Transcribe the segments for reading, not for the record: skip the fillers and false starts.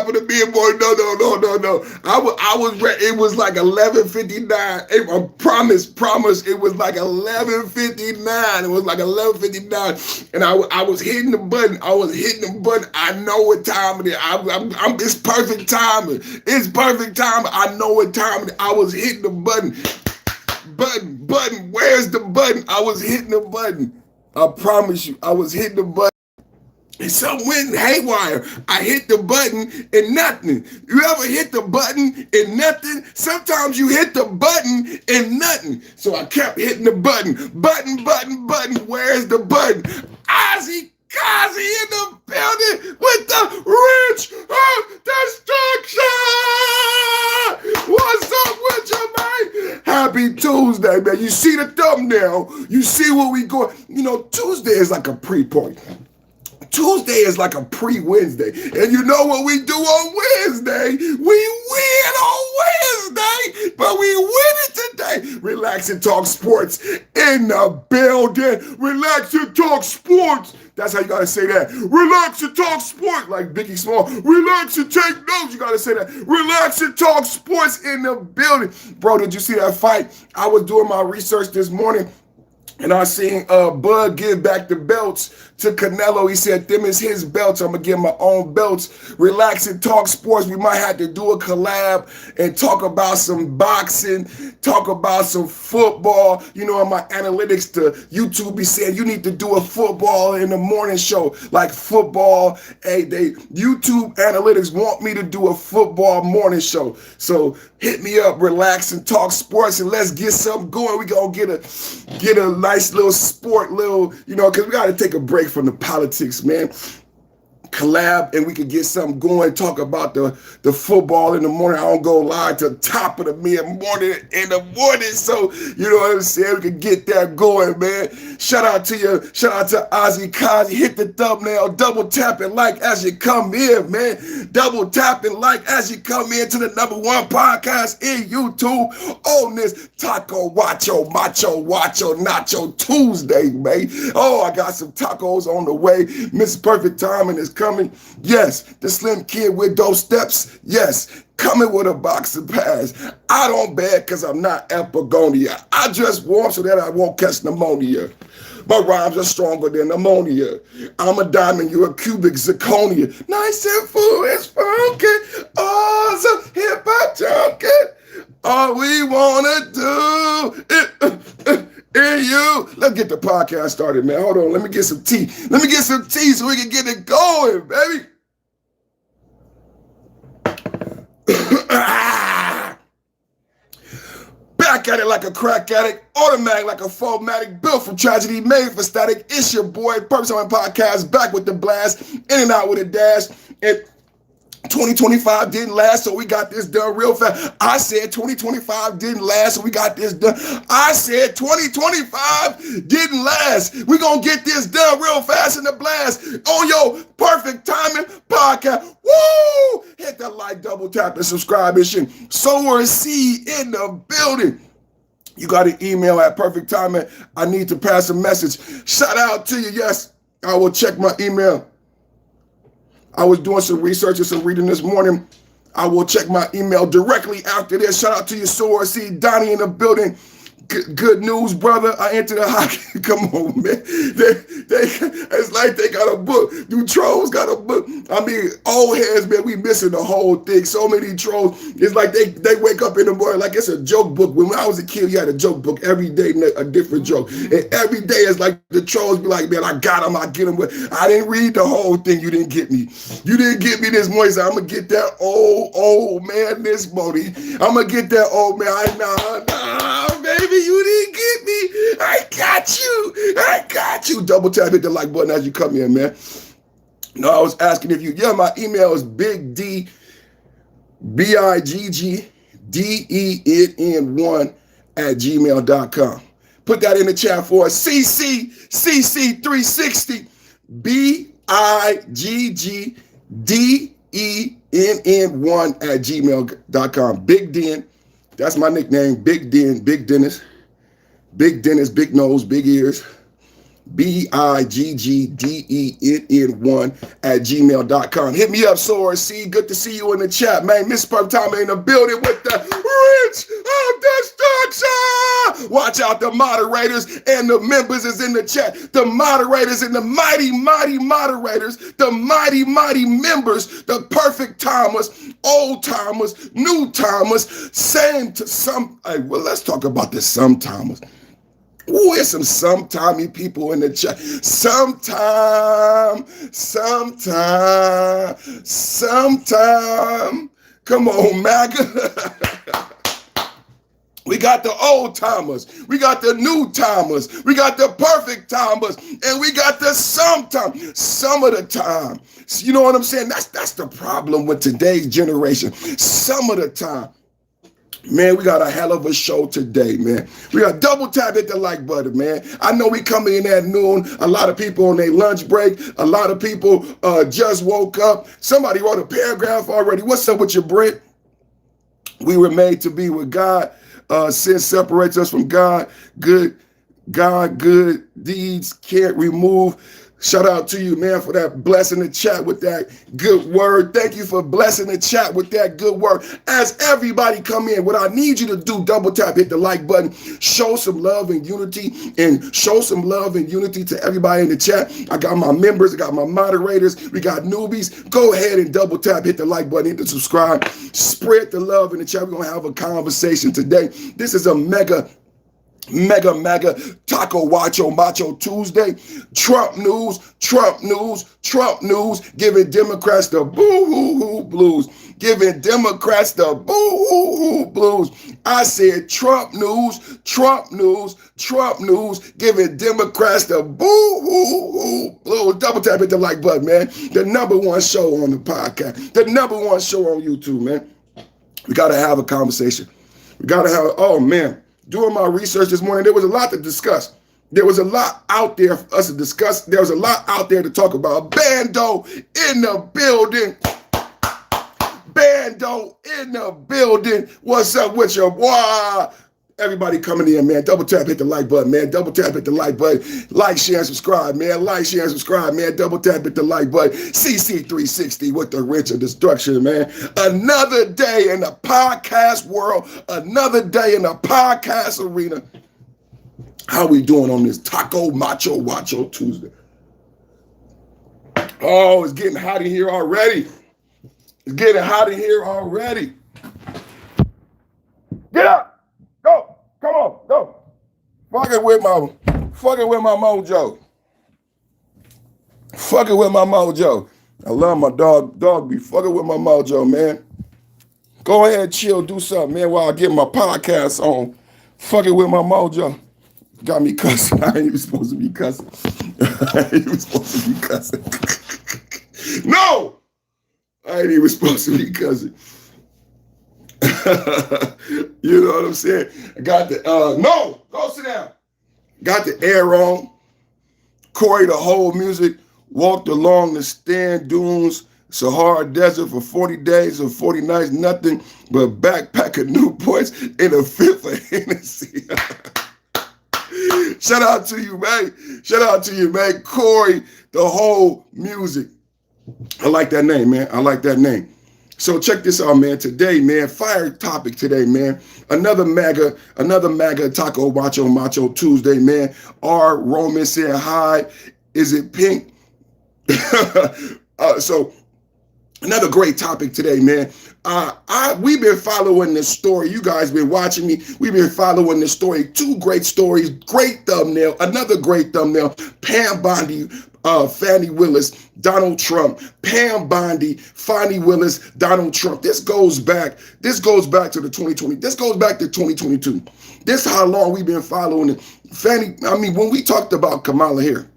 top of the billboard. No. It was like 11:59. I promise. It was like 11:59. It was like 11:59, and I was hitting the button. I know what time it is. It's perfect timing. It's perfect timing. I know what time it is. I was hitting the button. Button. Where's the button? I was hitting the button. I promise you, I was hitting the button. And something went haywire. I hit the button and nothing. You ever hit the button and nothing? Sometimes you hit the button and nothing. So I kept hitting the button. Button. Where's the button? Ozzy Kazi in the building with the wrench of destruction. What's up with you, man? Happy Tuesday, man. You see the thumbnail. You see what we go. You know, Tuesday is like a pre-point. Tuesday is like a pre-Wednesday. And you know what we do on Wednesday? We win on Wednesday, but we win it today. Relax and talk sports in the building. Relax and talk sports. That's how you gotta say that. Relax and talk sports, like Biggie Small. Relax and take notes. You gotta say that. Relax and talk sports in the building. Bro, did you see that fight? I was doing my research this morning, and I seen Bud give back the belts to Canelo. He said, them is his belts. I'm going to get my own belts. Relax and talk sports. We might have to do a collab and talk about some boxing, talk about some football. You know, in my analytics, the YouTube be saying you need to do a football in the morning show, like football. Hey, YouTube analytics want me to do a football morning show. So hit me up, relax and talk sports, and let's get something going. We going to get a nice little sport, because we got to take a break from the politics, man. Collab, and we could get something going, talk about the football in the morning. I don't go live till top of the morning in the morning, so you know what I'm saying, we can get that going, man. Shout out to Ozzy Kazi. Hit the thumbnail, double tap and like as you come in, man. Double tap and like as you come in to the #1 podcast in YouTube on this Taco Macho Nacho Tuesday, man. Oh, I got some tacos on the way. Mrs. Perfect Timing is coming. Yes, the slim kid with those steps. Yes, coming with a box of pads. I don't beg because I'm not Epigonia. I just warm so that I won't catch pneumonia. My rhymes are stronger than ammonia. I'm a diamond, you're a cubic zirconia. Nice and full, it's funky. Oh, so hip hop junkie. All we wanna do is you. Let's get the podcast started, man. Hold on, let me get some tea. Let me get some tea so we can get it going, baby. Back at it like a crack addict, automatic like a Fomatic, built for tragedy, made for static. It's your boy, Purpose on Podcast, back with the blast, in and out with a dash. And 2025 didn't last, so we got this done real fast. I said 2025 didn't last, so we got this done. I said 2025 didn't last. We're going to get this done real fast in the blast on your Perfect Timing Podcast. Woo! Hit that like, double tap, and subscribe and shit. Sower seed in the building. You got an email at Perfect Timing. I need to pass a message. Shout out to you. Yes, I will check my email. I was doing some research and some reading this morning. I will check my email directly after this. Shout out to your source. See Donnie in the building. Good news, brother. I entered the hockey. Come on, man. It's like they got a book. You trolls got a book. I mean, old heads, man, we missing the whole thing. So many trolls. It's like they wake up in the morning like it's a joke book. When I was a kid, you had a joke book. Every day, a different joke. And every day, it's like the trolls be like, man, I got him. I get him. But I didn't read the whole thing. You didn't get me. You didn't get me this morning. So I'm going to get that old man this morning. I'm going to get that old man. Nah, baby. You didn't get me. I got you. Double tap, hit the like button as you come in, man. No, I was asking if you, my email is bigd, BIGGDENN1 at gmail.com. Put that in the chat for us. CC360, BIGGDENN1 at gmail.com. Big Den. That's my nickname, Big Den, Big Dennis. Big Dennis, big nose, big ears. BIGGDEN1 @gmail.com. Hit me up, Soar C. Good to see you in the chat, man. Miss Perp Time in the building with the Rich of Destruction. Watch out, the moderators and the members is in the chat. The moderators and the mighty, mighty moderators, the mighty, mighty members, the perfect timers, old timers, new timers, saying to some, hey, well, let's talk about the sometimers. Ooh, there's some sometimey people in the chat. Sometime. Come on, MAGA. We got the old timers, we got the new timers, we got the perfect timers, and we got the sometime, some of the time. You know what I'm saying? That's the problem with today's generation. Some of the time. Man, we got a hell of a show today, man. We got double tap, hit the like button, man. I know we coming in at noon. A lot of people on their lunch break. A lot of people just woke up. Somebody wrote a paragraph already. What's up with your Brit? We were made to be with God. Sin separates us from God. Good deeds can't remove. Shout out to you, man, for that blessing the chat with that good word. Thank you for blessing the chat with that good word. As everybody come in, what I need you to do, double tap, hit the like button, show some love and unity, and show some love and unity to everybody in the chat. I got my members, I got my moderators, we got newbies. Go ahead and double tap, hit the like button, hit the subscribe, spread the love in the chat. We're going to have a conversation today. This is a mega Taco Wacho Macho Tuesday. Trump news, giving Democrats the boo-hoo-hoo blues. Giving Democrats the boo-hoo-hoo blues. I said Trump news, giving Democrats the boo-hoo-hoo blues. Double tap hit the like button, man. The #1 show on the podcast. The #1 show on YouTube, man. We got to have a conversation. We got to have, oh, man. Doing my research this morning, there was a lot to discuss. There was a lot out there for us to discuss. There was a lot out there to talk about. Bando in the building. Bando in the building. What's up with your boy? Everybody coming in, man. Double tap, hit the like button, man. Double tap, hit the like button. Like, share, and subscribe, man. Like, share, and subscribe, man. Double tap, hit the like button. CC360 with the Rich of Destruction, man. Another day in the podcast world. Another day in the podcast arena. How we doing on this Taco Macho Wacho Tuesday? Oh, it's getting hot in here already. It's getting hot in here already. Get up. Go, come on, go. Fucking with my mojo. Fucking with my mojo. I love my dog. Dog be fucking with my mojo, man. Go ahead, chill, do something, man, while I get my podcast on. Fucking with my mojo. Got me cussing. I ain't even supposed to be cussing. No! I ain't even supposed to be cussing. You know what I'm saying? I got the, no, go sit down. Got the air on. Corey, the whole music, walked along the stand dunes, Sahara Desert for 40 days or 40 nights, nothing but backpack of Newports and a fifth of Hennessy. Shout out to you, man. Shout out to you, man. Corey, the whole music. I like that name, man. I like that name. So check this out, man. Today, man, fire topic today, man. Another MAGA Taco Macho Tuesday, man. R. Roman said hi. Is it pink? So another great topic today, man. We've been following this story. You guys been watching me. We've been following this story. Two great stories. Great thumbnail. Another great thumbnail. Pam Bondi, Fani Willis, Donald Trump. Pam Bondi, Fani Willis, Donald Trump. This goes back to the 2020. This goes back to 2022. This is how long we've been following it. When we talked about Kamala here,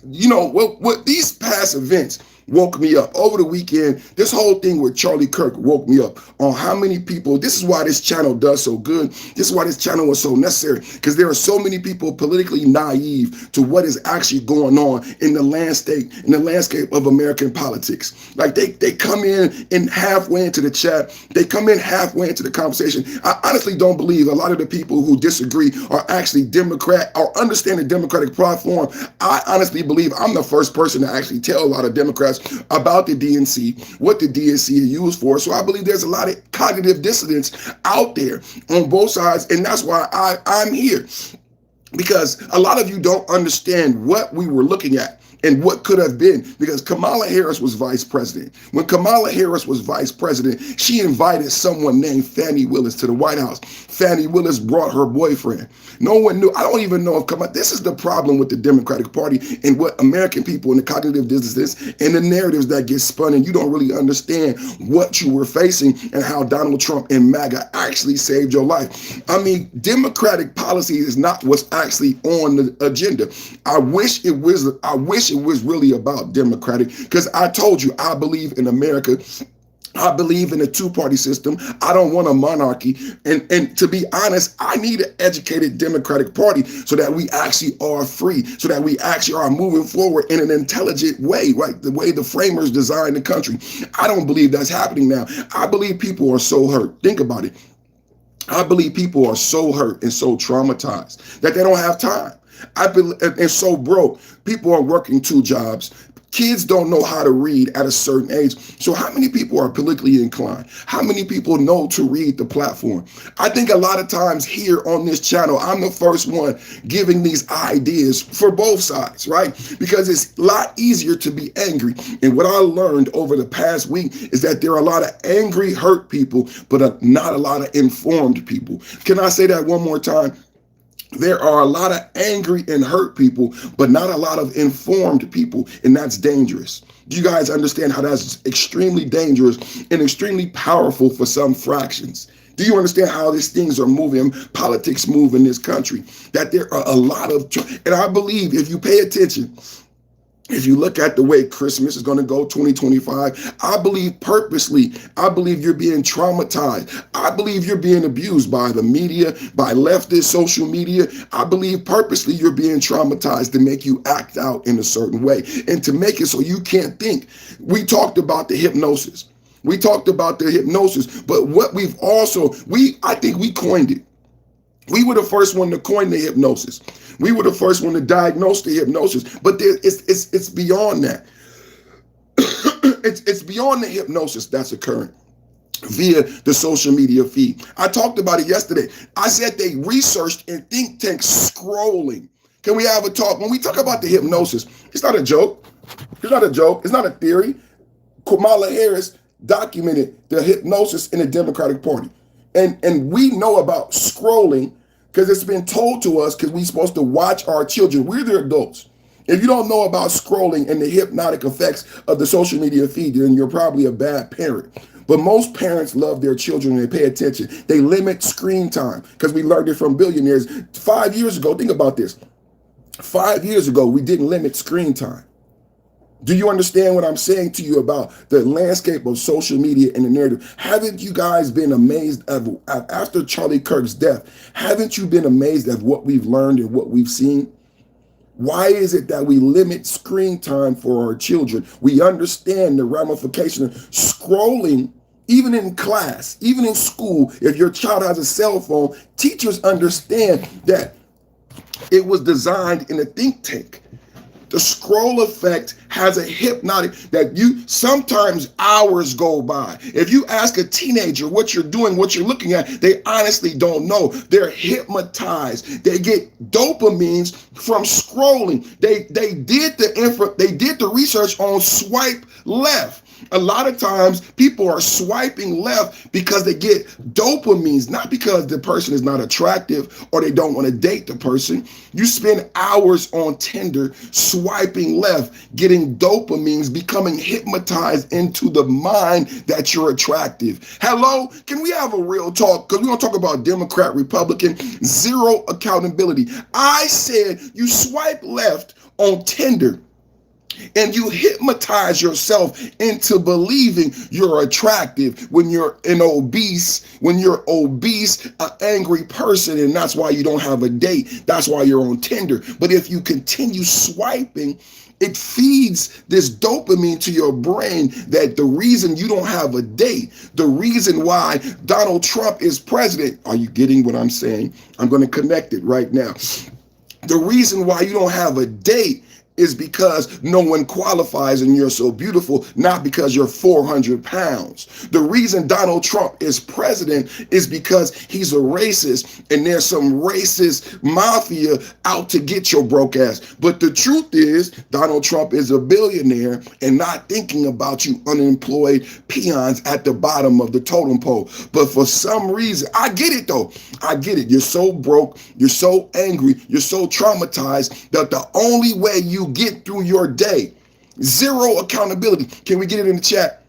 what these past events woke me up over the weekend. This whole thing with Charlie Kirk woke me up on how many people. This is why this channel does so good. This is why this channel was so necessary, because there are so many people politically naive to what is actually going on in the landscape of American politics. Like they come in halfway into the chat, they come in halfway into the conversation. I honestly don't believe a lot of the people who disagree are actually Democrat or understand the Democratic platform. I honestly believe I'm the first person to actually tell a lot of Democrats about the DNC, what the DNC is used for. So I believe there's a lot of cognitive dissonance out there on both sides, and that's why I'm here, because a lot of you don't understand what we were looking at and what could have been, because Kamala Harris was vice president. When Kamala Harris was vice president, she invited someone named Fannie Willis to the White House. Fannie Willis brought her boyfriend. No one knew. I don't even know if this is the problem with the Democratic Party and what American people and the cognitive dissonance and the narratives that get spun, and you don't really understand what you were facing and how Donald Trump and MAGA actually saved your life. I mean, Democratic policy is not what's actually on the agenda. I wish it was really about Democratic, because I told you I believe in America. I believe in a two-party system. I don't want a monarchy. And to be honest, I need an educated Democratic Party so that we actually are free, so that we actually are moving forward in an intelligent way, right? The way the framers designed the country. I don't believe that's happening now. I believe people are so hurt. Think about it. I believe people are so hurt and so traumatized that they don't have time. And so broke. People are working 2 jobs. Kids don't know how to read at a certain age. So how many people are politically inclined? How many people know to read the platform? I think a lot of times here on this channel, I'm the first one giving these ideas for both sides, right? Because it's a lot easier to be angry. And what I learned over the past week is that there are a lot of angry, hurt people, but not a lot of informed people. Can I say that one more time? There are a lot of angry and hurt people, but not a lot of informed people, and that's dangerous. Do you guys understand how that's extremely dangerous and extremely powerful for some fractions? Do you understand how these things are moving, politics move in this country? That there are a lot of, and I believe if you pay attention, if you look at the way Christmas is going to go 2025, I believe you're being traumatized. I believe you're being abused by the media, by leftist social media. I believe purposely you're being traumatized to make you act out in a certain way and to make it so you can't think. We talked about the hypnosis. But what I think we coined it. We were the first one to coin the hypnosis. We were the first one to diagnose the hypnosis. But it's beyond that. it's beyond the hypnosis that's occurring via the social media feed. I talked about it yesterday. I said they researched in think tanks scrolling. Can we have a talk? When we talk about the hypnosis, it's not a joke. It's not a theory. Kamala Harris documented the hypnosis in the Democratic Party. And we know about scrolling because it's been told to us, because we're supposed to watch our children. We're the adults. If you don't know about scrolling and the hypnotic effects of the social media feed, then you're probably a bad parent. But most parents love their children and they pay attention. They limit screen time because we learned it from billionaires. 5 years ago, think about this. 5 years ago, we didn't limit screen time. Do you understand what I'm saying to you about the landscape of social media and the narrative? Haven't you guys been amazed after Charlie Kirk's death? Haven't you been amazed at what we've learned and what we've seen? Why is it that we limit screen time for our children? We understand the ramification of scrolling, even in class, even in school. If your child has a cell phone, teachers understand that it was designed in a think tank. The scroll effect has a hypnotic that sometimes hours go by. If you ask a teenager what you're doing, what you're looking at, they honestly don't know. They're hypnotized. They get dopamines from scrolling. They did the research on swipe left. A lot of times people are swiping left because they get dopamines, not because the person is not attractive or they don't want to date the person. You spend hours on Tinder swiping left, getting dopamines, becoming hypnotized into the mind that you're attractive. Hello? Can we have a real talk? Because we're going to talk about Democrat, Republican, zero accountability. I said you swipe left on Tinder And you hypnotize yourself into believing you're attractive when you're obese, an angry person, and that's why you don't have a date. That's why you're on Tinder. But if you continue swiping, it feeds this dopamine to your brain that the reason you don't have a date, the reason why Donald Trump is president, are you getting what I'm saying? I'm going to connect it right now. The reason why you don't have a date is because no one qualifies and you're so beautiful, not because you're 400 pounds. The reason Donald Trump is president is because he's a racist and there's some racist mafia out to get your broke ass. But the truth is, Donald Trump is a billionaire and not thinking about you unemployed peons at the bottom of the totem pole. But for some reason, I get it though. I get it. You're so broke, you're so angry, you're so traumatized that the only way you get through your day, zero accountability. Can we get it in the chat?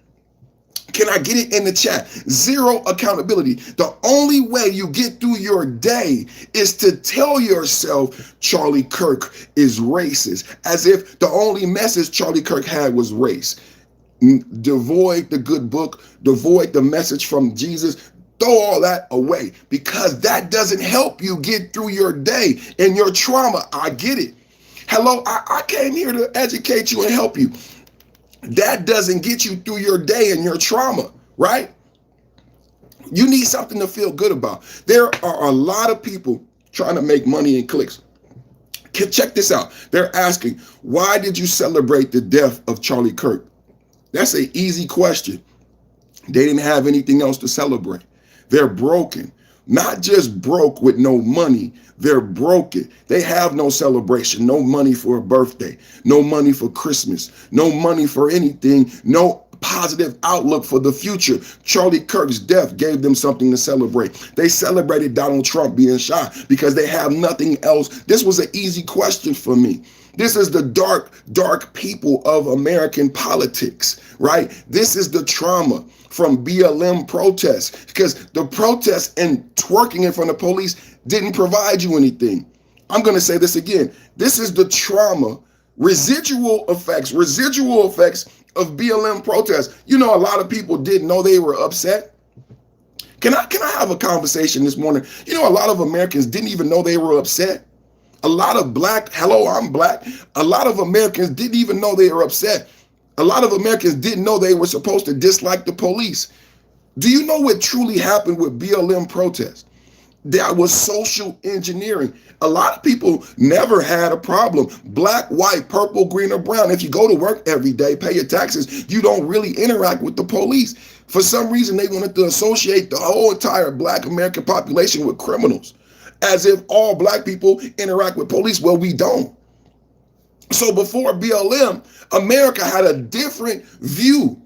Can I get it in the chat? Zero accountability. The only way you get through your day is to tell yourself Charlie Kirk is racist, as if the only message Charlie Kirk had was race. Devoid the good book, devoid the message from Jesus. Throw all that away because that doesn't help you get through your day and your trauma. I get it. Hello, I came here to educate you and help you. That doesn't get you through your day and your trauma, right? You need something to feel good about. There are a lot of people trying to make money in clicks. Check this out. They're asking, why did you celebrate the death of Charlie Kirk? That's an easy question. They didn't have anything else to celebrate. They're broken. Not just broke with no money, they're broken. They have no celebration, no money for a birthday, no money for Christmas, no money for anything, no positive outlook for the future. Charlie Kirk's death gave them something to celebrate. They celebrated Donald Trump being shot because they have nothing else. This was an easy question for me. This is the dark people of American politics, right? This is the trauma from BLM protests, because the protests and twerking in front of police didn't provide you anything. I'm going to say this again. This is the trauma, residual effects of BLM protests. You know, a lot of people didn't know they were upset. Can I have a conversation this morning? You know, a lot of Americans didn't even know they were upset. A lot of I'm black. A lot of Americans didn't even know they were upset. A lot of Americans didn't know they were supposed to dislike the police. Do you know what truly happened with BLM protests? That was social engineering. A lot of people never had a problem. Black, white, purple, green, or brown. If you go to work every day, pay your taxes, you don't really interact with the police. For some reason, they wanted to associate the whole entire black American population with criminals, as if all black people interact with police. Well, we don't. So before BLM, America had a different view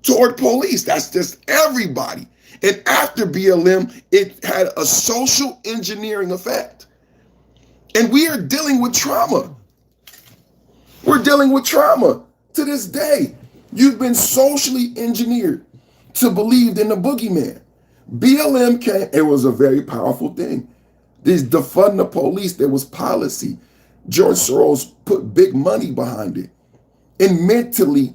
toward police. That's just everybody. And after BLM, it had a social engineering effect. And we are dealing with trauma. We're dealing with trauma to this day. You've been socially engineered to believe in the boogeyman. BLM came, it was a very powerful thing. This defund the police, there was policy. George Soros put big money behind it. And mentally,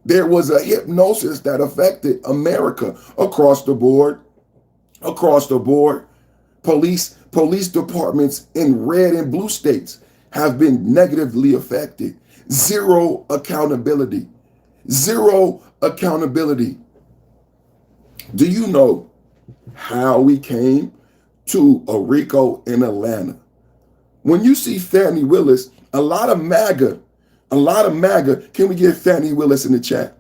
there was a hypnosis that affected America across the board. Across the board, police departments in red and blue states have been negatively affected. Zero accountability. Zero accountability. Do you know how we came to a RICO in Atlanta? When you see Fannie Willis, a lot of MAGA, can we get Fannie Willis in the chat?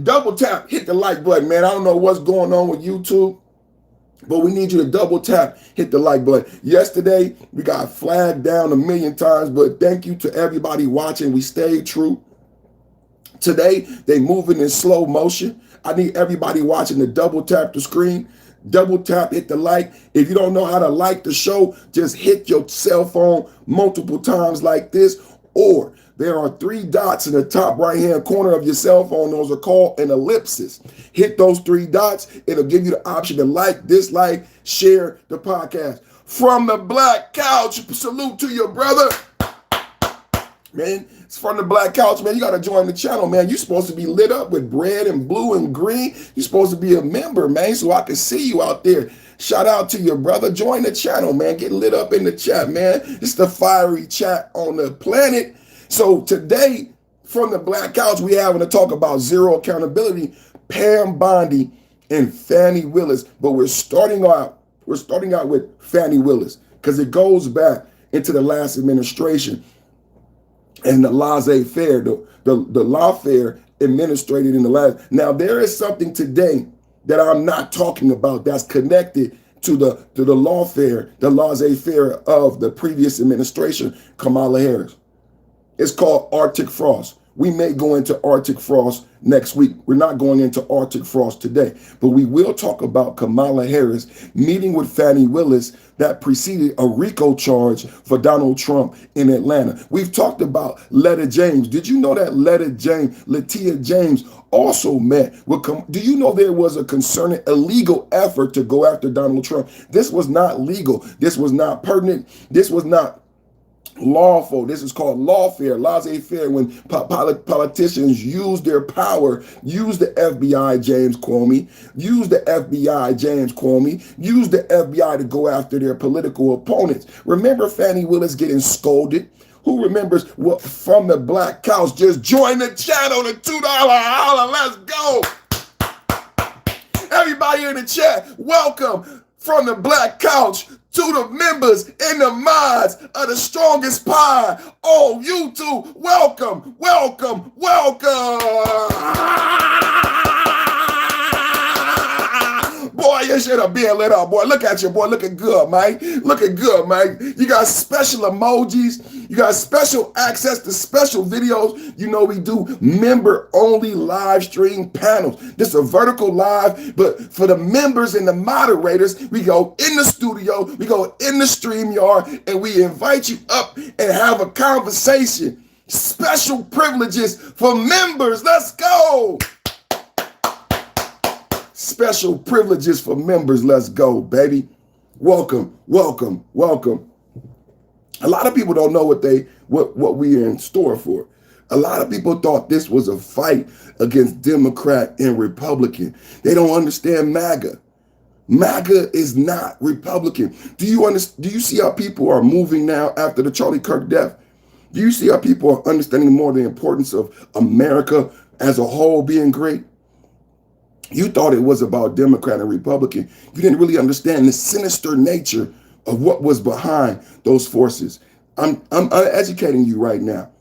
Double tap, hit the like button, man. I don't know what's going on with YouTube, but we need you to double tap, hit the like button. Yesterday, we got flagged down 1,000,000 times, but thank you to everybody watching. We stayed true. Today, they moving in slow motion. I need everybody watching to double tap the screen. Double tap, hit the like. If you don't know how to like the show, just hit your cell phone multiple times like this. Or there are 3 dots in the top right-hand corner of your cell phone. Those are called an ellipsis. Hit those 3 dots. It'll give you the option to like, dislike, share the podcast. From the black couch, salute to your brother. Man, It's from the Black Couch, man. You got to join the channel, man. You're supposed to be lit up with red and blue and green. You're supposed to be a member, man, so I can see you out there. Shout out to your brother. Join the channel, man. Get lit up in the chat, man. It's the fiery chat on the planet. So today, from the Black Couch, we having to talk about zero accountability, Pam Bondi and Fani Willis. But we're starting out with Fani Willis because it goes back into the last administration and the laissez-faire, the lawfare administrated in the last. Now, there is something today that I'm not talking about that's connected to the lawfare, the laissez-faire of the previous administration, Kamala Harris. It's called Arctic Frost. We may go into Arctic Frost next week. We're not going into Arctic Frost today, but we will talk about Kamala Harris meeting with Fani Willis that preceded a RICO charge for Donald Trump in Atlanta. We've talked about Letta James. Did you know that Letitia James also met with, do you know there was a concerted illegal effort to go after Donald Trump? This was not legal. This was not pertinent. This was not lawful. This is called lawfare, laissez-faire, when politicians use their power, use the FBI, James Comey, use the FBI to go after their political opponents. Remember Fani Willis getting scolded? Who remembers what from the Black Couch? Just join the channel, the $2 holler. Let's go. Everybody in the chat, welcome from the Black Couch to the members and the mods of the Strongest Pie. Oh, you two, welcome, welcome, welcome. Boy, you should have been lit up, boy. Look at you, boy. Looking good, man. Looking good, man. You got special emojis. You got special access to special videos. You know we do member-only live stream panels. This is a vertical live, but for the members and the moderators, we go in the studio, we go in the StreamYard, and we invite you up and have a conversation. Special privileges for members. Let's go. Special privileges for members. Let's go, baby. Welcome, welcome, welcome. A lot of people don't know what we're in store for. A lot of people thought this was a fight against Democrat and Republican. They don't understand MAGA. MAGA is not Republican. Do you see how people are moving now after the Charlie Kirk death? Do you see how people are understanding more the importance of America as a whole being great? You thought it was about Democrat and Republican. You didn't really understand the sinister nature of what was behind those forces. I'm educating you right now.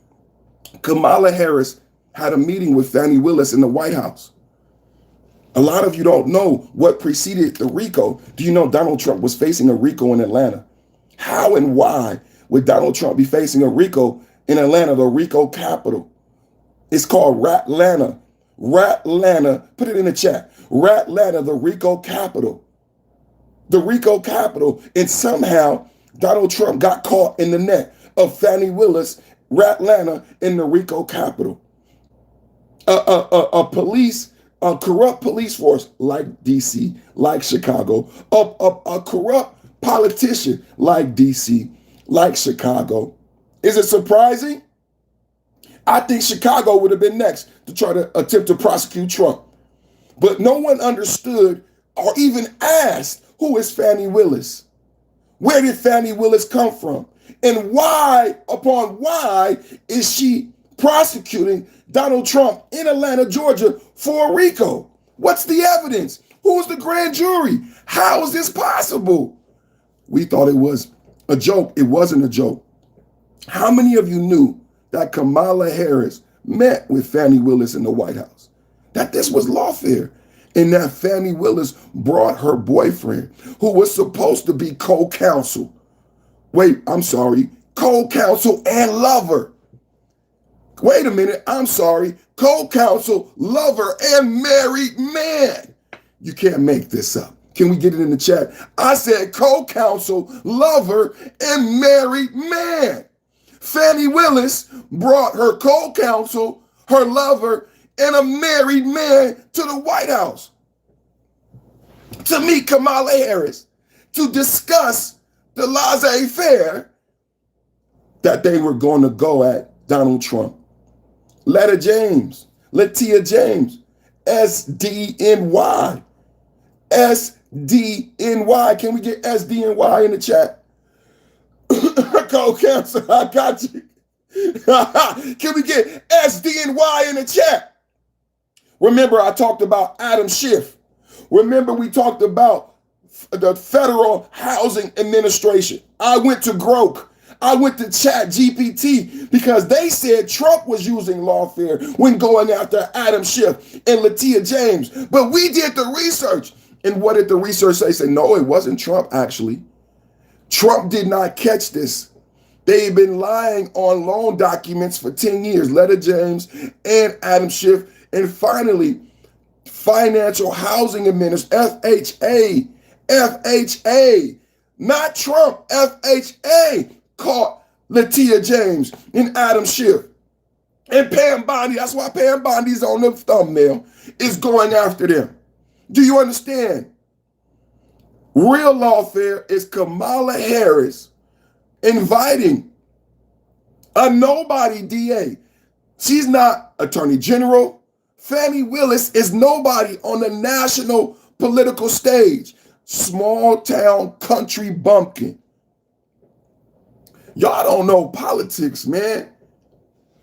Kamala Harris had a meeting with Fani Willis in the White House. A lot of you don't know what preceded the RICO. Do you know Donald Trump was facing a RICO in Atlanta? How and why would Donald Trump be facing a RICO in Atlanta, the RICO capital? It's called Ratlanta. Ratlanta, put it in the chat. Ratlanta, the RICO capital. The RICO capital. And somehow Donald Trump got caught in the net of Fani Willis, Ratlanta, in the RICO capital. A corrupt police force like DC, like Chicago, a corrupt politician like DC, like Chicago. Is it surprising? I think Chicago would have been next to try to attempt to prosecute Trump. But no one understood or even asked, who is Fani Willis? Where did Fani Willis come from? And why is she prosecuting Donald Trump in Atlanta, Georgia for RICO? What's the evidence? Who's the grand jury? How is this possible? We thought it was a joke. It wasn't a joke. How many of you knew that Kamala Harris met with Fani Willis in the White House? That this was lawfare, and that Fani Willis brought her boyfriend, who was supposed to be co-counsel. Co-counsel and lover. Wait a minute, co-counsel, lover, and married man. You can't make this up. Can we get it in the chat? I said co-counsel, lover, and married man. Fani Willis brought her co-counsel, her lover, and a married man to the White House to meet Kamala Harris to discuss the laissez-faire that they were going to go at Donald Trump. Letta James, Latia James, SDNY. SDNY. Can we get SDNY in the chat? Cold cancer, I got you. Can we get SDNY in the chat? Remember, I talked about Adam Schiff. Remember, we talked about the Federal Housing Administration. I went to Grok. I went to Chat GPT because they said Trump was using lawfare when going after Adam Schiff and Latia James. But we did the research. And what did the research say? They said, no, it wasn't Trump, actually. Trump did not catch this. They've been lying on loan documents for 10 years, Letta James and Adam Schiff. And finally, Financial Housing Administration, FHA, not Trump, FHA, caught Latia James and Adam Schiff. And Pam Bondi, that's why Pam Bondi's on the thumbnail, is going after them. Do you understand? Real lawfare is Kamala Harris inviting a nobody DA. She's not Attorney General. Fani Willis is nobody on the national political stage. Small town country bumpkin. Y'all don't know politics, man.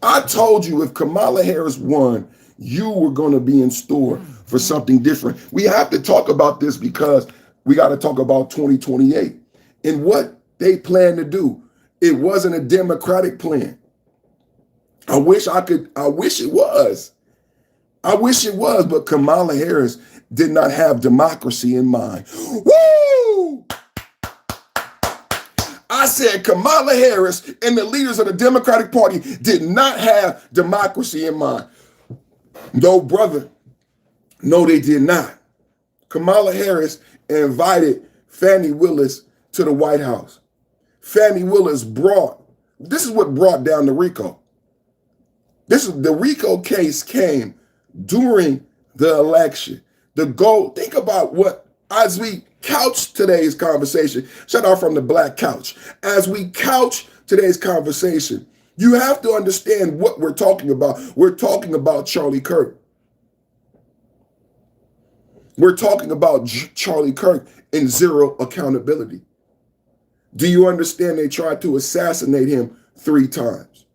I told you if Kamala Harris won, you were going to be in store for something different. We have to talk about this because we got to talk about 2028 and what they plan to do. It wasn't a Democratic plan. I wish it was. I wish it was, but Kamala Harris did not have democracy in mind. Woo! I said Kamala Harris and the leaders of the Democratic Party did not have democracy in mind. No, brother. No, they did not. Kamala Harris invited Fani Willis to the White House. Fani Willis this is what brought down the RICO. The RICO case came during the election. Think about as we couch today's conversation, shout out from the Black Couch. As we couch today's conversation, you have to understand what we're talking about. We're talking about Charlie Kirk. We're talking about Charlie Kirk and zero accountability. Do you understand they tried to assassinate him 3 times?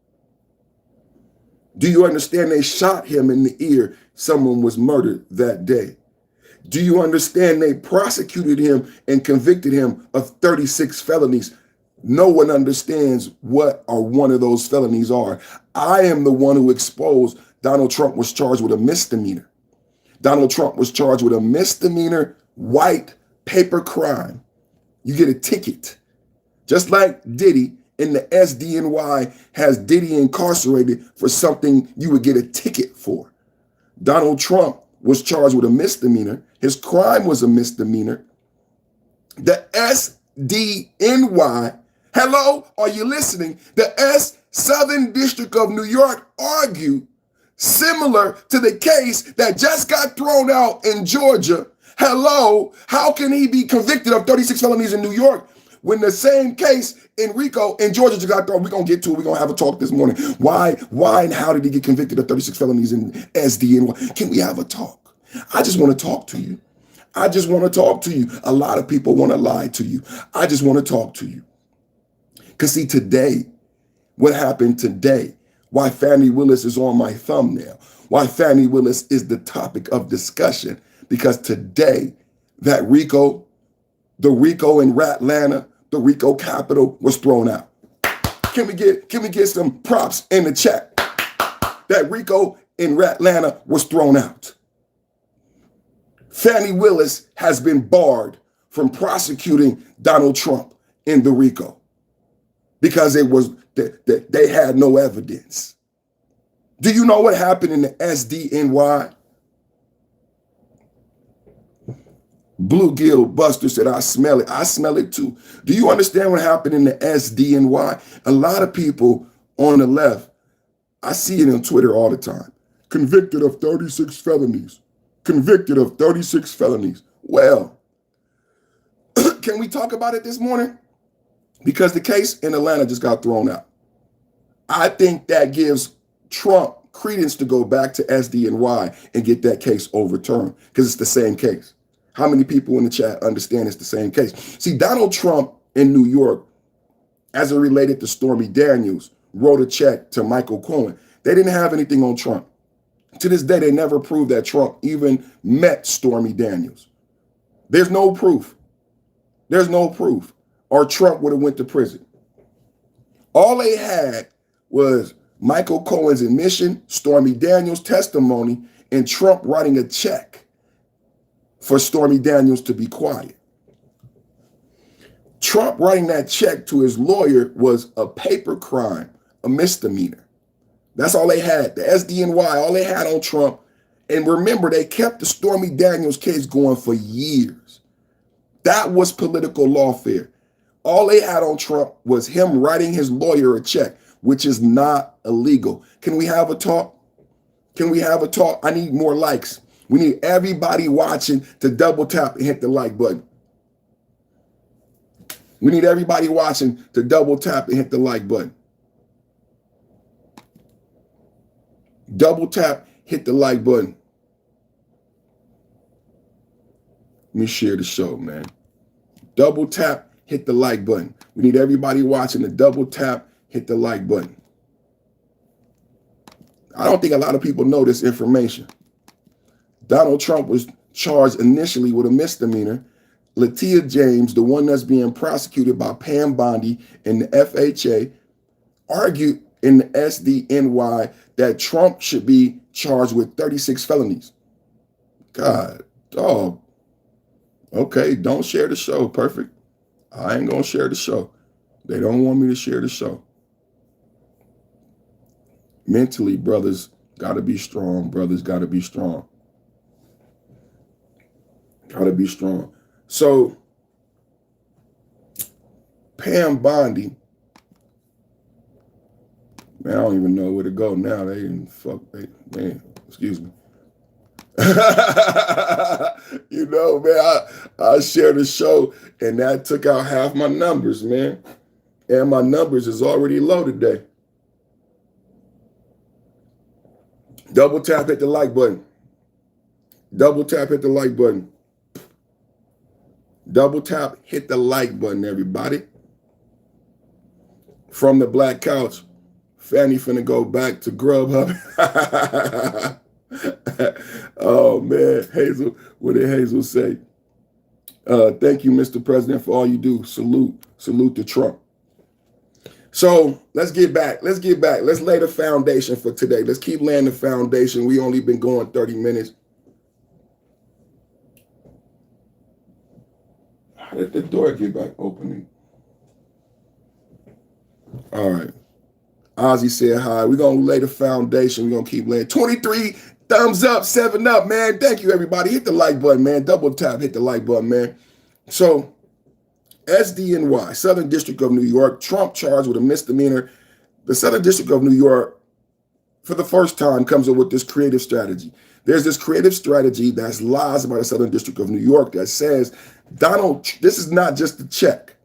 Do you understand they shot him in the ear? Someone was murdered that day. Do you understand they prosecuted him and convicted him of 36 felonies? No one understands what or one of those felonies are. I am the one who exposed Donald Trump was charged with a misdemeanor. Donald Trump was charged with a misdemeanor white paper crime. You get a ticket. Just like Diddy in the SDNY has Diddy incarcerated for something you would get a ticket for. Donald Trump was charged with a misdemeanor. His crime was a misdemeanor. The SDNY, hello, are you listening? The Southern District of New York argued similar to the case that just got thrown out in Georgia. Hello, how can he be convicted of 36 felonies in New York when the same case in RICO in Georgia just got thrown? We're going to get to it. We're going to have a talk this morning. Why and how did he get convicted of 36 felonies in SDNY? Can we have a talk? I just want to talk to you. I just want to talk to you. A lot of people want to lie to you. I just want to talk to you. Because see, today, what happened today, why Fani Willis is on my thumbnail, why Fani Willis is the topic of discussion, because today, the RICO in Atlanta, the RICO capital was thrown out. Can we get some props in the chat? That RICO in Atlanta was thrown out. Fani Willis has been barred from prosecuting Donald Trump in the RICO because they had no evidence. Do you know what happened in the SDNY? Bluegill Buster said, I smell it. I smell it too. Do you understand what happened in the SDNY? A lot of people on the left, I see it on Twitter all the time, convicted of 36 felonies. Convicted of 36 felonies. Well, can we talk about it this morning? Because the case in Atlanta just got thrown out. I think that gives Trump credence to go back to SDNY and get that case overturned because it's the same case. How many people in the chat understand it's the same case? See, Donald Trump in New York, as it related to Stormy Daniels, wrote a check to Michael Cohen. They didn't have anything on Trump. To this day, they never proved that Trump even met Stormy Daniels. There's no proof. There's no proof. Or Trump would have went to prison. All they had was Michael Cohen's admission, Stormy Daniels' testimony, and Trump writing a check for Stormy Daniels to be quiet. Trump writing that check to his lawyer was a paper crime, a misdemeanor. That's all they had. The SDNY, all they had on Trump. And remember, they kept the Stormy Daniels case going for years. That was political lawfare. All they had on Trump was him writing his lawyer a check, which is not illegal. Can we have a talk? Can we have a talk? I need more likes. We need everybody watching to double tap and hit the like button. We need everybody watching to double tap and hit the like button. Double tap, hit the like button. Let me share the show, man. Double tap, hit the like button. We need everybody watching to double tap, hit the like button. I don't think a lot of people know this information. Donald Trump was charged initially with a misdemeanor. Latia James, the one that's being prosecuted by Pam Bondi and the FHA, argued in the SDNY that Trump should be charged with 36 felonies. God, dog. Okay, don't share the show. Perfect. I ain't going to share the show. They don't want me to share the show. Mentally, brothers got to be strong. Brothers got to be strong. Got to be strong. So, Pam Bondi, man, I don't even know where to go now. They didn't man, excuse me. You know, man, I shared the show and that took out half my numbers, man. And my numbers is already low today. Double tap, hit the like button. Double tap, hit the like button. Double tap, hit the like button, everybody. From the black couch, Fanny finna go back to Grubhub. Oh, man. Hazel, what did Hazel say? Thank you, Mr. President, for all you do. Salute. Salute to Trump. So let's get back. Let's get back. Let's lay the foundation for today. Let's keep laying the foundation. We only been going 30 minutes. How did the door get back opening? All right. Ozzy said hi. We're going to lay the foundation. We're going to keep laying. 23 thumbs up, 7 up, man. Thank you, everybody. Hit the like button, man. Double tap, hit the like button, man. So, SDNY, Southern District of New York, Trump charged with a misdemeanor. The Southern District of New York, for the first time, comes up with this creative strategy. There's this creative strategy that's lies about the Southern District of New York that says, this is not just a check.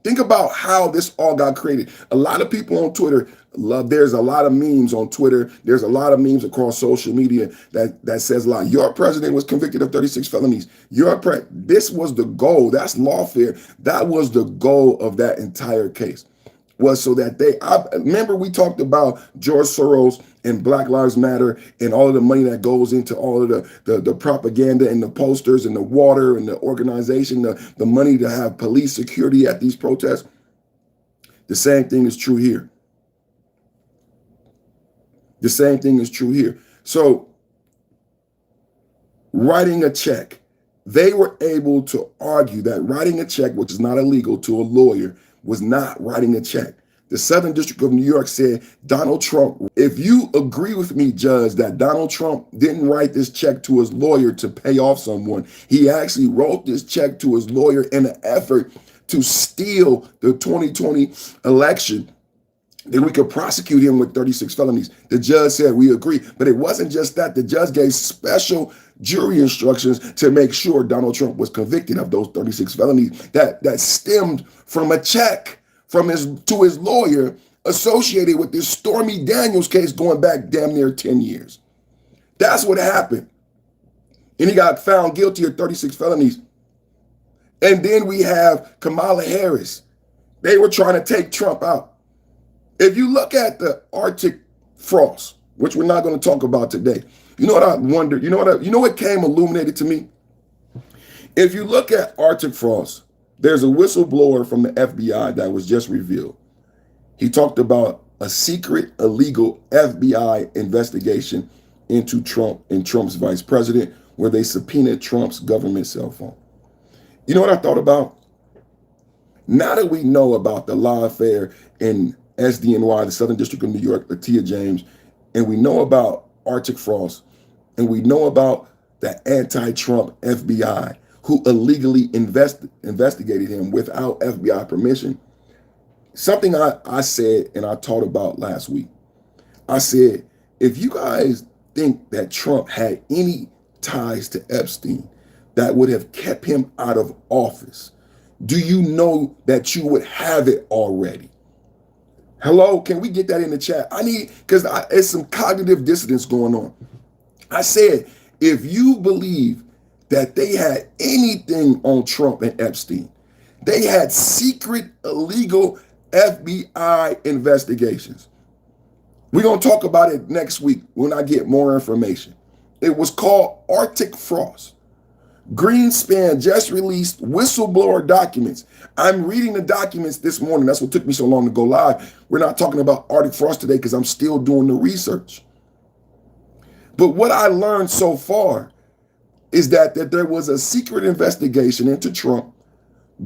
Think about how this all got created. A lot of people on Twitter there's a lot of memes on Twitter. There's a lot of memes across social media that says a lot. Your president was convicted of 36 felonies. This was the goal. That's lawfare. That was the goal of that entire case. Was so that remember we talked about George Soros and Black Lives Matter and all of the money that goes into all of the propaganda and the posters and the water and the organization, the money to have police security at these protests. The same thing is true here. The same thing is true here. So writing a check, they were able to argue that writing a check, which is not illegal to a lawyer, was not writing a check. The Southern District of New York said, Donald Trump, if you agree with me, Judge, that Donald Trump didn't write this check to his lawyer to pay off someone, he actually wrote this check to his lawyer in an effort to steal the 2020 election, then we could prosecute him with 36 felonies. The judge said, we agree. But it wasn't just that. The judge gave special jury instructions to make sure Donald Trump was convicted of those 36 felonies that stemmed from a check to his lawyer associated with this Stormy Daniels case going back damn near 10 years. That's what happened. And he got found guilty of 36 felonies. And then we have Kamala Harris. They were trying to take Trump out. If you look at the Arctic frost, which we're not going to talk about today, you know what I wondered? You know what came illuminated to me? If you look at Arctic frost, there's a whistleblower from the FBI that was just revealed. He talked about a secret, illegal FBI investigation into Trump and Trump's vice president, where they subpoenaed Trump's government cell phone. You know what I thought about? Now that we know about the Lawfare in SDNY, the Southern District of New York, Latia James, and we know about Arctic frost, and we know about the anti-Trump FBI who illegally investigated him without FBI permission. Something I said and I talked about last week. I said, if you guys think that Trump had any ties to Epstein that would have kept him out of office, do you know that you would have it already? Hello, can we get that in the chat? Because it's some cognitive dissonance going on. I said, if you believe that they had anything on Trump and Epstein, they had secret, illegal FBI investigations. We're going to talk about it next week when I get more information. It was called Arctic Frost. Greenspan just released whistleblower documents. I'm reading the documents this morning. That's what took me so long to go live. We're not talking about Arctic Frost today because I'm still doing the research. But what I learned so far is that there was a secret investigation into Trump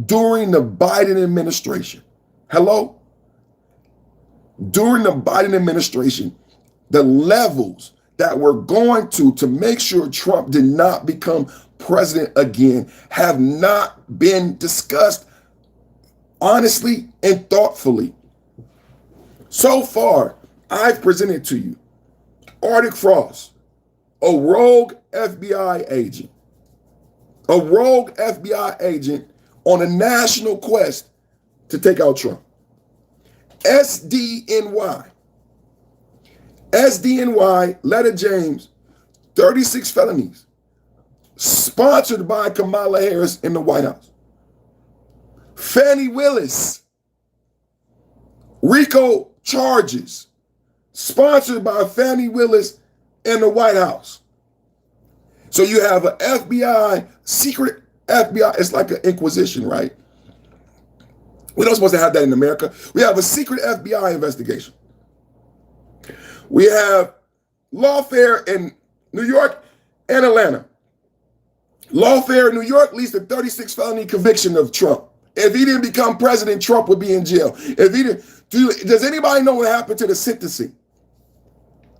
during the Biden administration. Hello? During the Biden administration, the levels that we're going to make sure Trump did not become president again have not been discussed honestly and thoughtfully. So far, I've presented to you Arctic Frost, a rogue FBI agent. A rogue FBI agent on a national quest to take out Trump. SDNY. SDNY, Letta James, 36 felonies. Sponsored by Kamala Harris in the White House. Fannie Willis. RICO charges. Sponsored by Fannie Willis in the White House. So you have an FBI, secret FBI. It's like an inquisition, right? We're not supposed to have that in America. We have a secret FBI investigation. We have Lawfare in New York and Atlanta. Lawfare in New York leads to 36 felony conviction of Trump. If he didn't become president, Trump would be in jail. If he didn't, does anybody know what happened to the sentencing?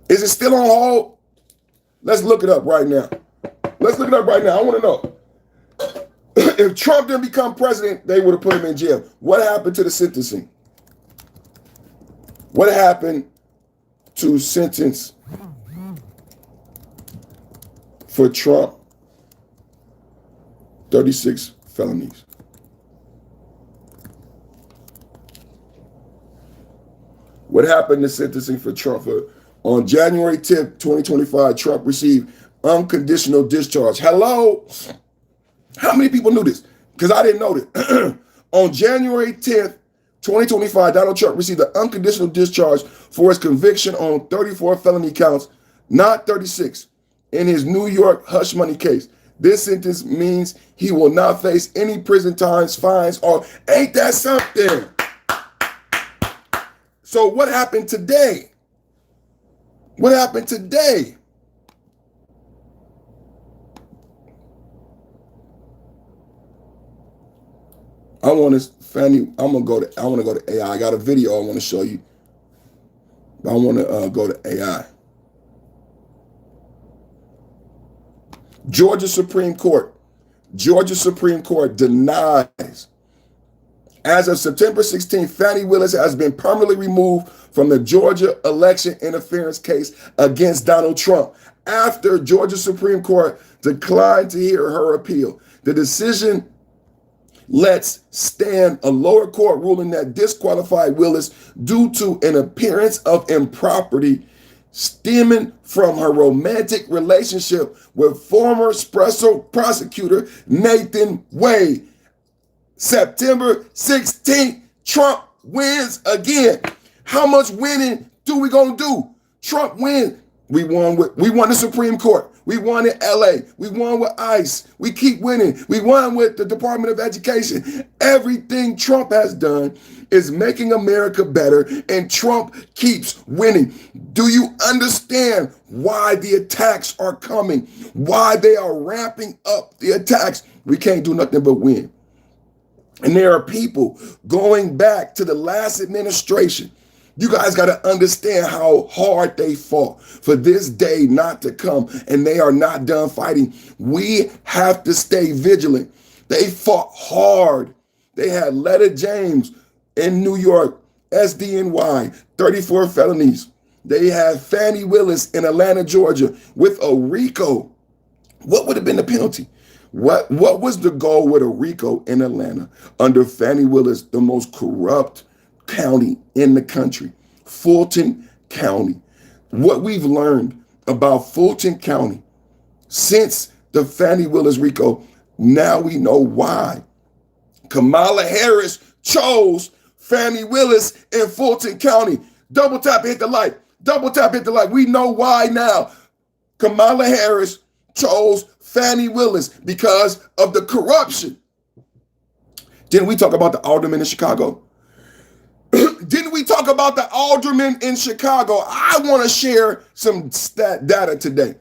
Is it still on hold? Let's look it up right now. Let's look it up right now. I want to know. If Trump didn't become president, they would have put him in jail. What happened to the sentencing? What happened to sentence for Trump? 36 felonies. What happened to sentencing for Trump? On January 10th, 2025, Trump received unconditional discharge. Hello? How many people knew this? Because I didn't know this. On January 10th, 2025, Donald Trump received an unconditional discharge for his conviction on 34 felony counts, not 36, in his New York hush money case. This sentence means he will not face any prison times, fines, or ain't that something? So what happened today? What happened today? I want to go to AI. I got a video I want to show you. I want to go to AI. Georgia Supreme Court denies. As of September 16th, Fannie Willis has been permanently removed from the Georgia election interference case against Donald Trump after Georgia Supreme Court declined to hear her appeal. The decision Let's stand a lower court ruling that disqualified Willis due to an appearance of impropriety stemming from her romantic relationship with former special prosecutor Nathan Wade. September 16th, Trump wins again. How much winning do we gonna do? Trump win. We won the Supreme Court. We won in LA. We won with ICE. We keep winning. We won with the Department of Education. Everything Trump has done is making America better, and Trump keeps winning. Do you understand why the attacks are coming? Why they are ramping up the attacks? We can't do nothing but win. And there are people going back to the last administration. You guys got to understand how hard they fought for this day not to come, and they are not done fighting. We have to stay vigilant. They fought hard. They had Letta James in New York, SDNY, 34 felonies. They had Fani Willis in Atlanta, Georgia, with a RICO. What would have been the penalty? What was the goal with a RICO in Atlanta under Fani Willis, the most corrupt county in the country, Fulton County? What we've learned about Fulton County since the Fani Willis RICO, now we know why. Kamala Harris chose Fani Willis in Fulton County. Double tap, hit the like. Double tap, hit the like. We know why now. Kamala Harris chose Fani Willis because of the corruption. Didn't we talk about the alderman in Chicago? Didn't we talk about the alderman in Chicago? I want to share some stat data today.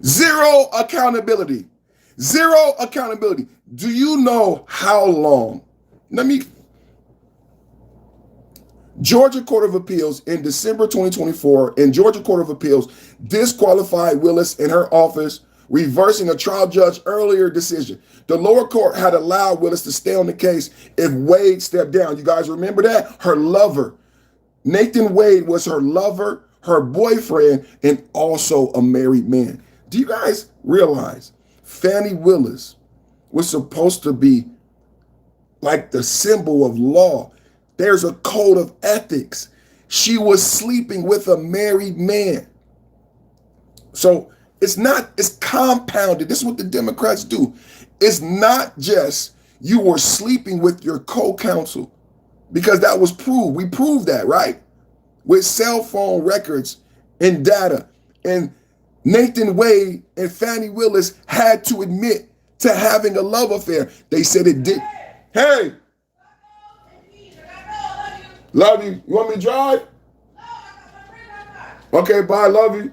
Zero accountability. Zero accountability. Do you know how long? Georgia Court of Appeals in December 2024, and Georgia Court of Appeals disqualified Willis in her office, reversing a trial judge's earlier decision. The lower court had allowed Willis to stay on the case if Wade stepped down. You guys remember that? Her lover. Nathan Wade was her lover, her boyfriend, and also a married man. Do you guys realize Fani Willis was supposed to be like the symbol of law? There's a code of ethics. She was sleeping with a married man. So it's compounded. This is what the Democrats do. It's not just you were sleeping with your co-counsel, because that was proved. We proved that, right? With cell phone records and data. And Nathan Wade and Fani Willis had to admit to having a love affair. They said it did. Hey, love you. You want me to drive? Okay, bye. Love you.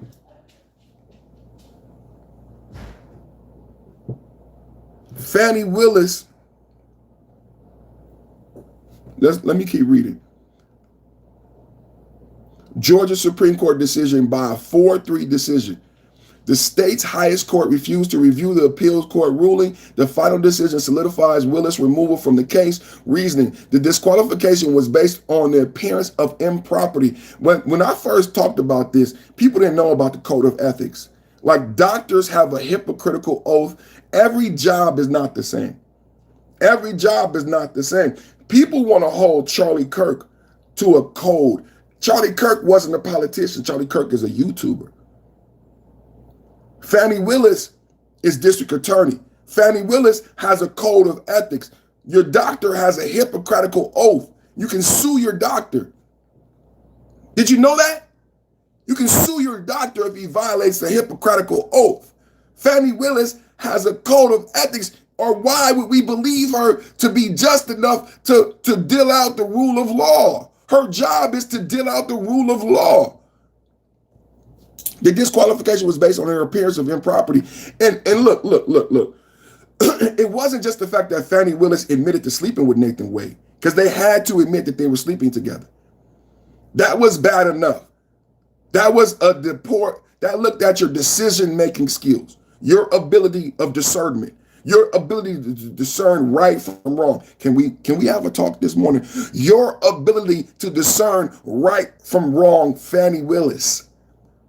Fani Willis, let me keep reading. Georgia Supreme Court decision by a 4-3 decision. The state's highest court refused to review the appeals court ruling. The final decision solidifies Willis' removal from the case. Reasoning: the disqualification was based on the appearance of impropriety. When I first talked about this, people didn't know about the code of ethics. Like, doctors have a hypocritical oath. Every job is not the same. Every job is not the same. People want to hold Charlie Kirk to a code. Charlie Kirk wasn't a politician. Charlie Kirk is a YouTuber. Fani Willis is district attorney. Fani Willis has a code of ethics. Your doctor has a hypocritical oath. You can sue your doctor. Did you know that? You can sue your doctor if he violates the hypocritical oath. Fani Willis has a code of ethics, or why would we believe her to be just enough to deal out the rule of law? Her job is to deal out the rule of law. The disqualification was based on her appearance of impropriety. And look. It wasn't just the fact that Fani Willis admitted to sleeping with Nathan Wade, because they had to admit that they were sleeping together. That was bad enough. That was a report that looked at your decision-making skills, your ability of discernment, your ability to discern right from wrong. Can we have a talk this morning? Your ability to discern right from wrong, Fani Willis.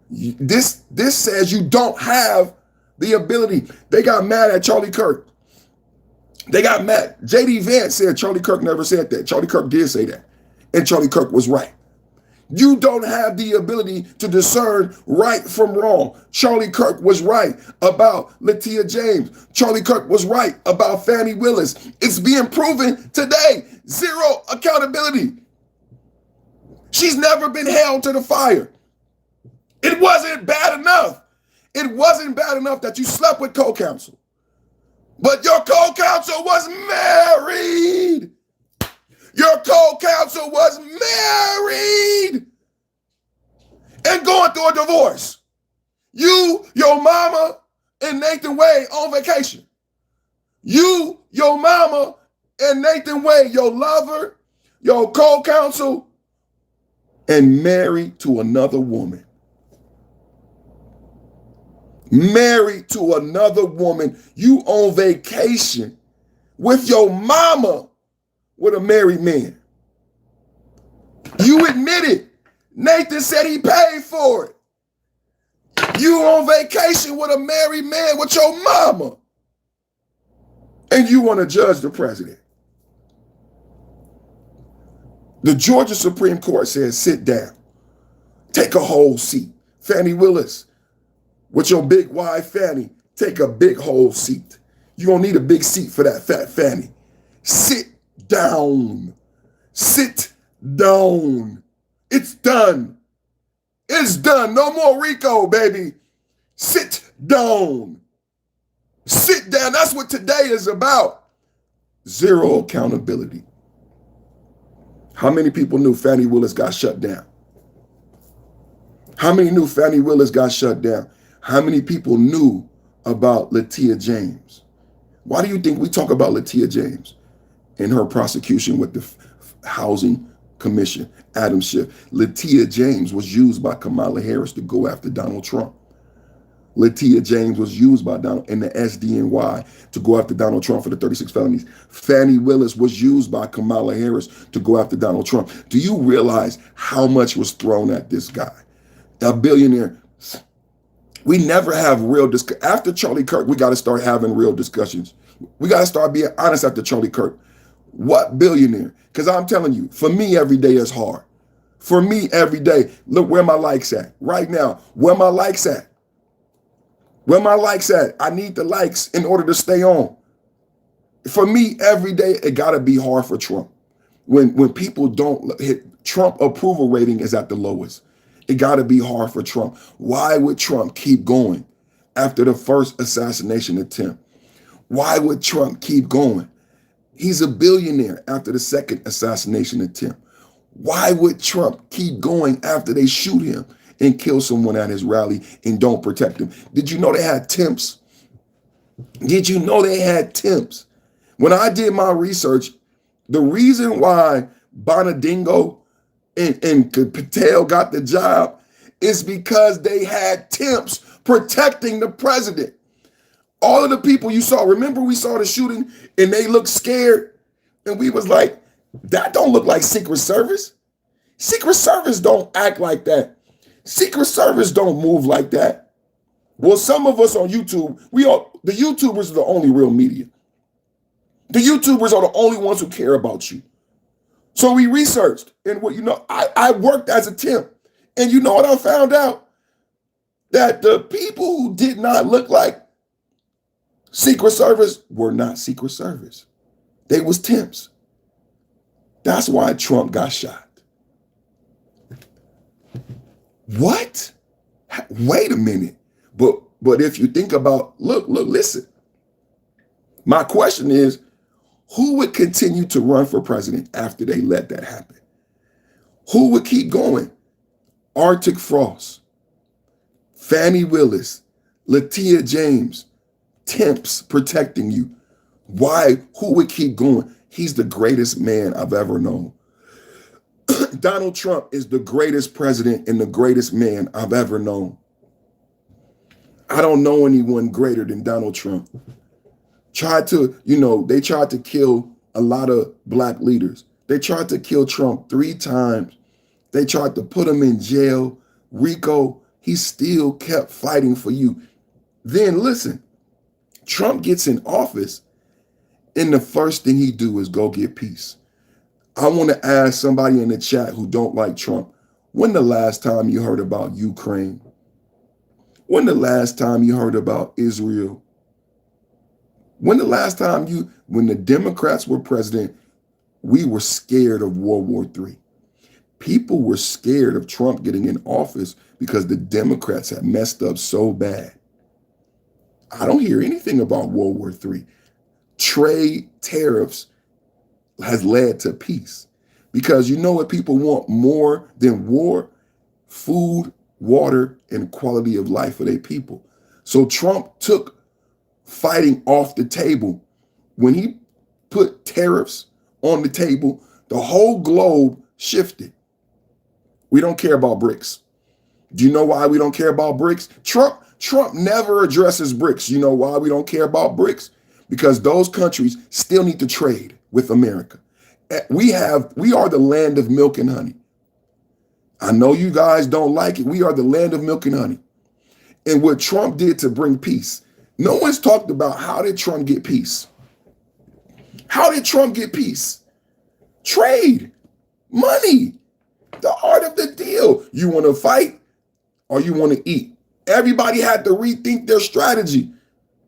This says you don't have the ability. They got mad at Charlie Kirk. They got mad. J.D. Vance said Charlie Kirk never said that. Charlie Kirk did say that. And Charlie Kirk was right. You don't have the ability to discern right from wrong. Charlie Kirk was right about Latia James. Charlie Kirk was right about Fannie Willis. It's being proven today. Zero accountability. She's never been held to the fire. It wasn't bad enough. It wasn't bad enough that you slept with co-counsel. But your co-counsel was married. Your co-counsel was married and going through a divorce. You, your mama, and Nathan Wade on vacation. You, your mama, and Nathan Wade, your lover, your co-counsel, and married to another woman. Married to another woman. You on vacation with your mama with a married man. You admit it. Nathan said he paid for it. You on vacation with a married man with your mama. And you want to judge the president. The Georgia Supreme Court says, sit down. Take a whole seat. Fannie Willis, with your big wide Fannie, take a big whole seat. You don't need a big seat for that fat Fannie. Sit down. Sit down. It's done. It's done. No more RICO, baby. Sit down. Sit down. That's what today is about. Zero accountability. How many people knew Fannie Willis got shut down? How many knew Fannie Willis got shut down? How many people knew about Latia James? Why do you think we talk about Latia James in her prosecution with the Housing Commission, Adam Schiff? Latia James was used by Kamala Harris to go after Donald Trump. Latia James was used by Donald in the SDNY to go after Donald Trump for the 36 felonies. Fannie Willis was used by Kamala Harris to go after Donald Trump. Do you realize how much was thrown at this guy? A billionaire. We never have real discussions. After Charlie Kirk, we got to start having real discussions. We got to start being honest after Charlie Kirk. What billionaire? Because I'm telling you, for me, every day is hard. For me, every day, look where my likes at. Right now, where my likes at? Where my likes at? I need the likes in order to stay on. For me, every day, it got to be hard for Trump. When people don't hit, Trump approval rating is at the lowest. It got to be hard for Trump. Why would Trump keep going after the first assassination attempt? Why would Trump keep going? He's a billionaire after the second assassination attempt. Why would Trump keep going after they shoot him and kill someone at his rally and don't protect him? Did you know they had temps? Did you know they had temps? When I did my research, the reason why Bonadingo and Patel got the job is because they had temps protecting the president. All of the people you saw, remember we saw the shooting and they looked scared? And we was like, that don't look like Secret Service. Secret Service don't act like that. Secret Service don't move like that. Well, some of us on YouTube, the YouTubers are the only real media. The YouTubers are the only ones who care about you. So we researched, and I worked as a temp, and you know what I found out? That the people who did not look like Secret Service were not Secret Service. They was temps. That's why Trump got shot. What? Wait a minute. But if you think about, listen. My question is, who would continue to run for president after they let that happen? Who would keep going? Arctic Frost, Fannie Willis, Latia James, temps protecting you. Why? Who would keep going? He's the greatest man I've ever known. Donald Trump is the greatest president and the greatest man I've ever known. I don't know anyone greater than Donald Trump. They tried to kill a lot of black leaders. They tried to kill Trump 3 times. They tried to put him in jail. RICO, he still kept fighting for you. Then listen, Trump gets in office And the first thing he do is go get peace. I want to ask somebody in the chat who don't like Trump, when the last time you heard about Ukraine? When the last time you heard about Israel? When the last time when the Democrats were president, we were scared of World War III. People were scared of Trump getting in office because the Democrats had messed up so bad. I don't hear anything about World War III. Trade tariffs has led to peace. Because you know what people want more than war? Food, water, and quality of life for their people. So Trump took fighting off the table. When he put tariffs on the table, the whole globe shifted. We don't care about BRICS. Do you know why we don't care about BRICS? Trump never addresses BRICS. You know why we don't care about BRICS? Because those countries still need to trade with America. We are the land of milk and honey. I know you guys don't like it. We are the land of milk and honey. And what Trump did to bring peace, no one's talked about how did Trump get peace? How did Trump get peace? Trade, money, the art of the deal. You want to fight or you want to eat? Everybody had to rethink their strategy.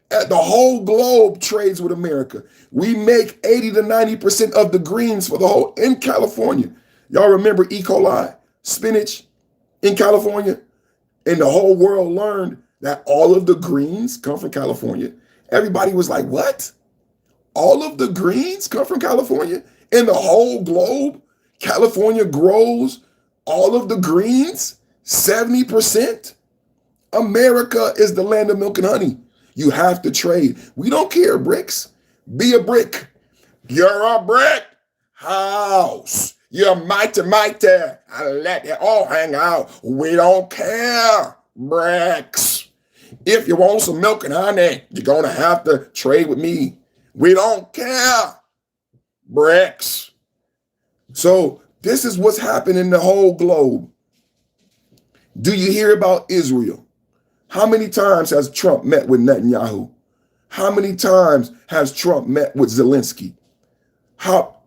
The whole globe trades with America. We make 80 to 90% of the greens for the whole in California. Y'all remember E. coli, spinach in California? And the whole world learned that all of the greens come from California. Everybody was like, what? All of the greens come from California? In the whole globe, California grows all of the greens, 70%? America is the land of milk and honey. You have to trade. We don't care, bricks. Be a brick. You're a brick house. You're mighty. I let it all hang out. We don't care, bricks. If you want some milk and honey, you're going to have to trade with me. We don't care, bricks. So this is what's happening in the whole globe. Do you hear about Israel? How many times has Trump met with Netanyahu? How many times has Trump met with Zelensky? How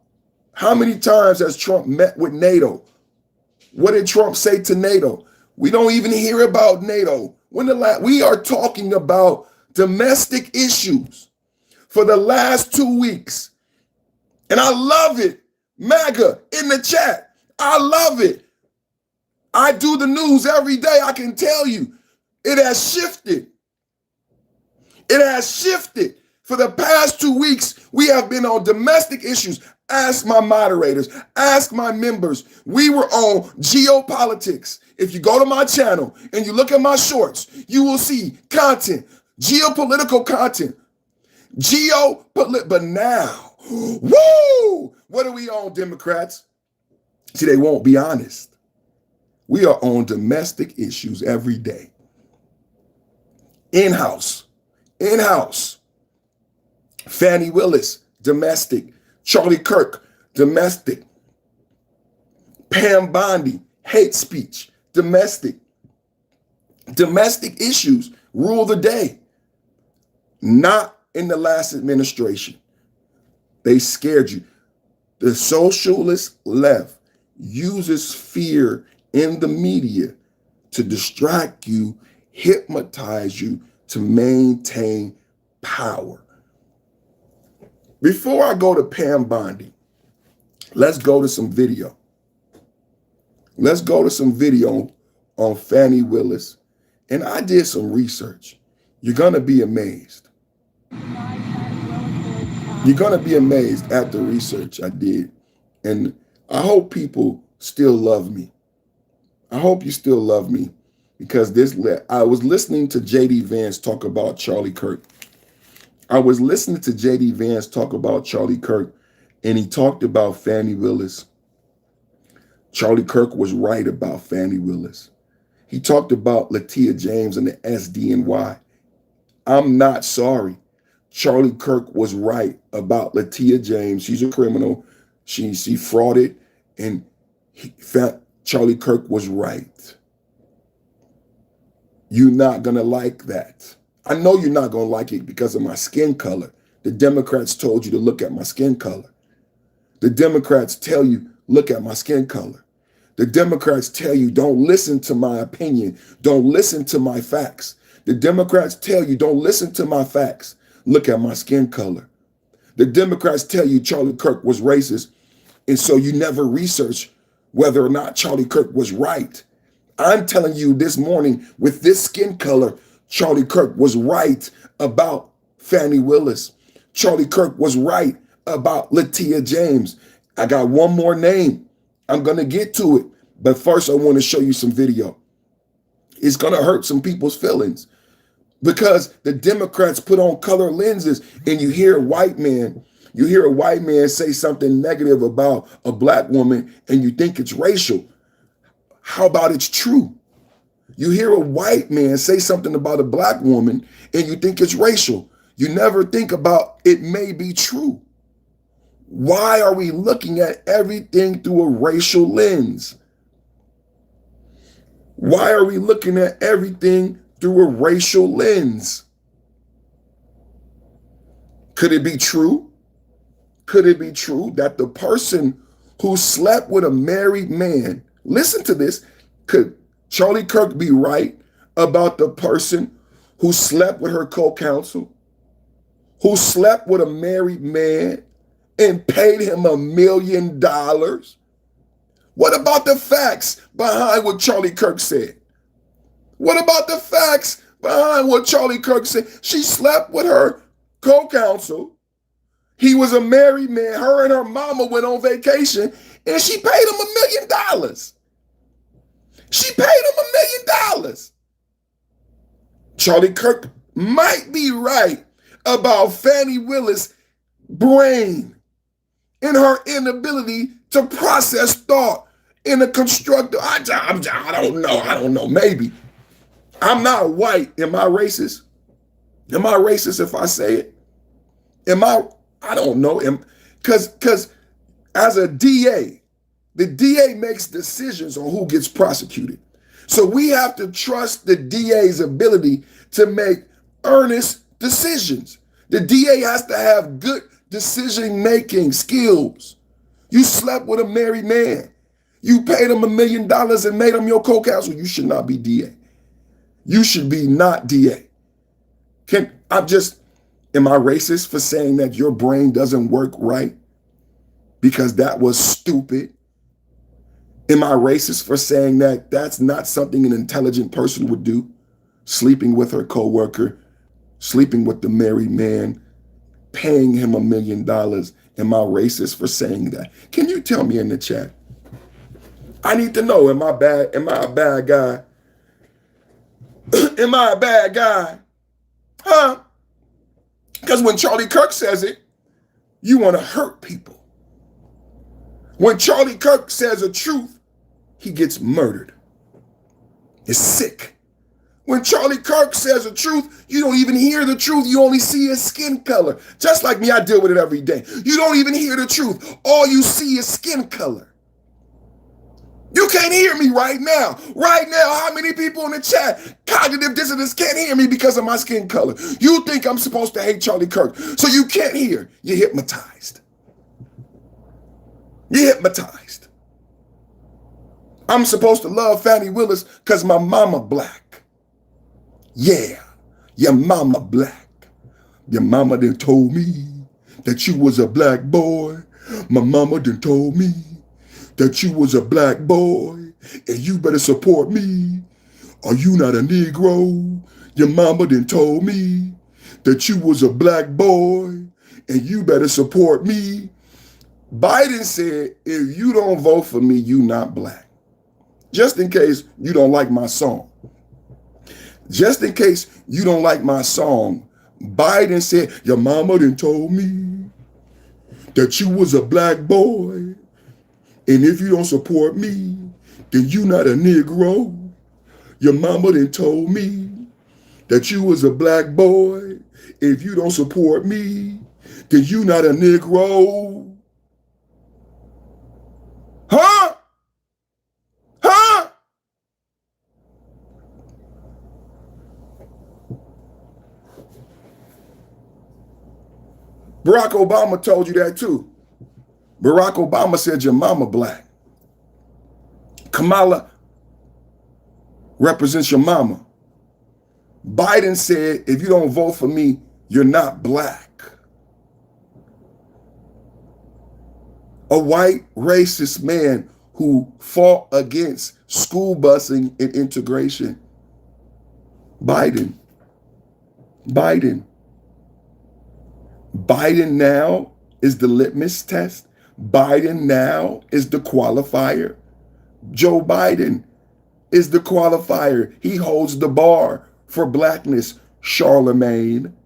many times has Trump met with NATO? What did Trump say to NATO? We don't even hear about NATO. We are talking about domestic issues for the last 2 weeks. And I love it. MAGA in the chat. I love it. I do the news every day. I can tell you. It has shifted. It has shifted. For the past 2 weeks, we have been on domestic issues. Ask my moderators, ask my members. We were on geopolitics. If you go to my channel and you look at my shorts, you will see content, geopolitical content. But now, woo! What are we on, Democrats? See, they won't be honest. We are on domestic issues every day. In-house. Fannie Willis, domestic. Charlie Kirk, domestic. Pam Bondi, hate speech, domestic. Domestic issues rule the day. Not in the last administration. They scared you. The socialist left uses fear in the media to distract you, hypnotize you, to maintain power. Before I go to Pam Bondi, let's go to some video. Let's go to some video on Fannie Willis. And I did some research. You're going to be amazed. You're going to be amazed at the research I did. And I hope people still love me. I hope you still love me. Because I was listening to J.D. Vance talk about Charlie Kirk. And he talked about Fannie Willis. Charlie Kirk was right about Fannie Willis. He talked about Latia James and the SDNY. I'm not sorry. Charlie Kirk was right about Latia James. She's a criminal. She frauded, and Charlie Kirk was right. You're not going to like that. I know you're not going to like it because of my skin color, The Democrats told you to look at my skin color. The Democrats tell you, look at my skin color. The Democrats tell you, don't listen to my opinion. Don't listen to my facts. The Democrats tell you, don't listen to my facts. Look at my skin color. The Democrats tell you Charlie Kirk was racist, and so you never research whether or not Charlie Kirk was right. I'm telling you this morning, with this skin color, Charlie Kirk was right about Fannie Willis. Charlie Kirk was right about Latia James. I got one more name. I'm going to get to it. But first, I want to show you some video. It's going to hurt some people's feelings because the Democrats put on color lenses, and you hear a white man say something negative about a black woman, and you think it's racial. How about it's true? You hear a white man say something about a black woman, and you think it's racial. You never think about it may be true. Why are we looking at everything through a racial lens? Why are we looking at everything through a racial lens? Could it be true? Could it be true that the person who slept with a married man, listen to this, could Charlie Kirk be right about the person who slept with her co-counsel, who slept with a married man and paid him $1 million? What about the facts behind what Charlie Kirk said? What about the facts behind what Charlie Kirk said? She slept with her co-counsel. He was a married man. Her and her mama went on vacation, and she paid him $1 million. She paid him $1 million. Charlie Kirk might be right about Fannie Willis' brain and her inability to process thought in a constructive. I don't know. Maybe. I'm not white. Am I racist? Am I racist if I say it? I don't know. Because as a DA, the DA makes decisions on who gets prosecuted. So we have to trust the DA's ability to make earnest decisions. The DA has to have good decision-making skills. You slept with a married man. You paid him $1 million and made him your co-counsel. You should not be DA. You should be not DA. Am I racist for saying that your brain doesn't work right? Because that was stupid. Am I racist for saying that that's not something an intelligent person would do? Sleeping with her coworker, sleeping with the married man, paying him $1 million. Am I racist for saying that? Can you tell me in the chat? I need to know, am I bad? Am I a bad guy? Am I a bad guy? Huh? Because when Charlie Kirk says it, you want to hurt people. When Charlie Kirk says a truth, he gets murdered. It's sick. When Charlie Kirk says the truth, you don't even hear the truth. You only see his skin color. Just like me, I deal with it every day. You don't even hear the truth. All you see is skin color. You can't hear me right now. Right now, how many people in the chat, cognitive dissonance, can't hear me because of my skin color? You think I'm supposed to hate Charlie Kirk, so you can't hear. You're hypnotized. You're hypnotized. I'm supposed to love Fannie Willis because my mama black. Yeah, your mama black. Your mama done told me that you was a black boy. My mama done told me that you was a black boy and you better support me. Are you not a Negro? Your mama done told me that you was a black boy and you better support me. Biden said, if you don't vote for me, you not black. Just in case you don't like my song. Just in case you don't like my song, Biden said, your mama done told me that you was a black boy. And if you don't support me, then you not a Negro. Your mama done told me that you was a black boy. If you don't support me, then you not a Negro. Huh? Huh? Barack Obama told you that too. Barack Obama said your mama black. Kamala represents your mama. Biden said, if you don't vote for me, you're not black. A white racist man who fought against school busing and integration. Biden now is the litmus test. Biden now is the qualifier. Joe Biden is the qualifier. He holds the bar for blackness. Charlemagne.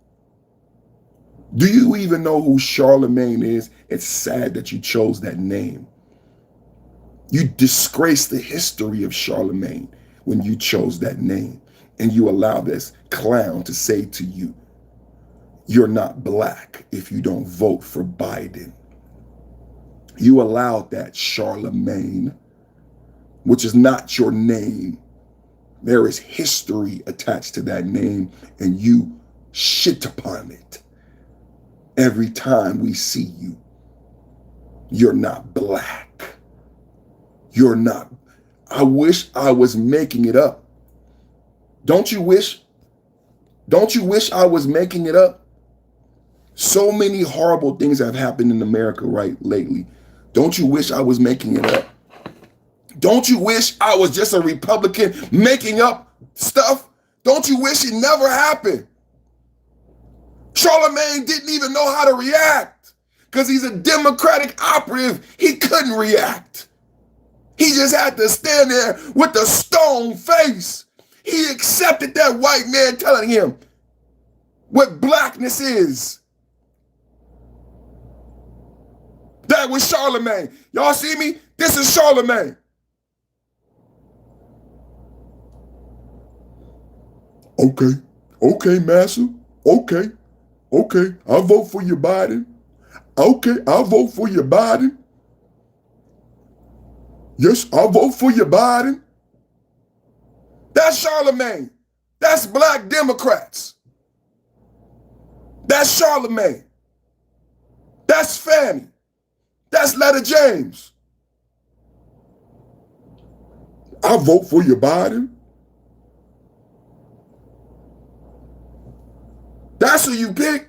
Do you even know who Charlemagne is? It's sad that you chose that name. You disgrace the history of Charlemagne when you chose that name, and you allow this clown to say to you, you're not black if you don't vote for Biden. You allowed that, Charlemagne, which is not your name. There is history attached to that name, and you shit upon it every time we see you. You're not black. You're not. I wish I was making it up. Don't you wish? Don't you wish I was making it up? So many horrible things have happened in America lately. Don't you wish I was making it up? Don't you wish I was just a Republican making up stuff? Don't you wish it never happened? Charlemagne didn't even know how to react because he's a Democratic operative. He couldn't react. He just had to stand there with a stone face. He accepted that white man telling him what blackness is. That was Charlemagne. Y'all see me? This is Charlemagne. Okay, Massa. Okay, I'll vote for you, Biden. Okay, I'll vote for you, Biden. Yes, I'll vote for you, Biden. That's Charlemagne. That's black Democrats. That's Charlemagne. That's Fannie. That's Letta James. I'll vote for you, Biden. That's who you pick.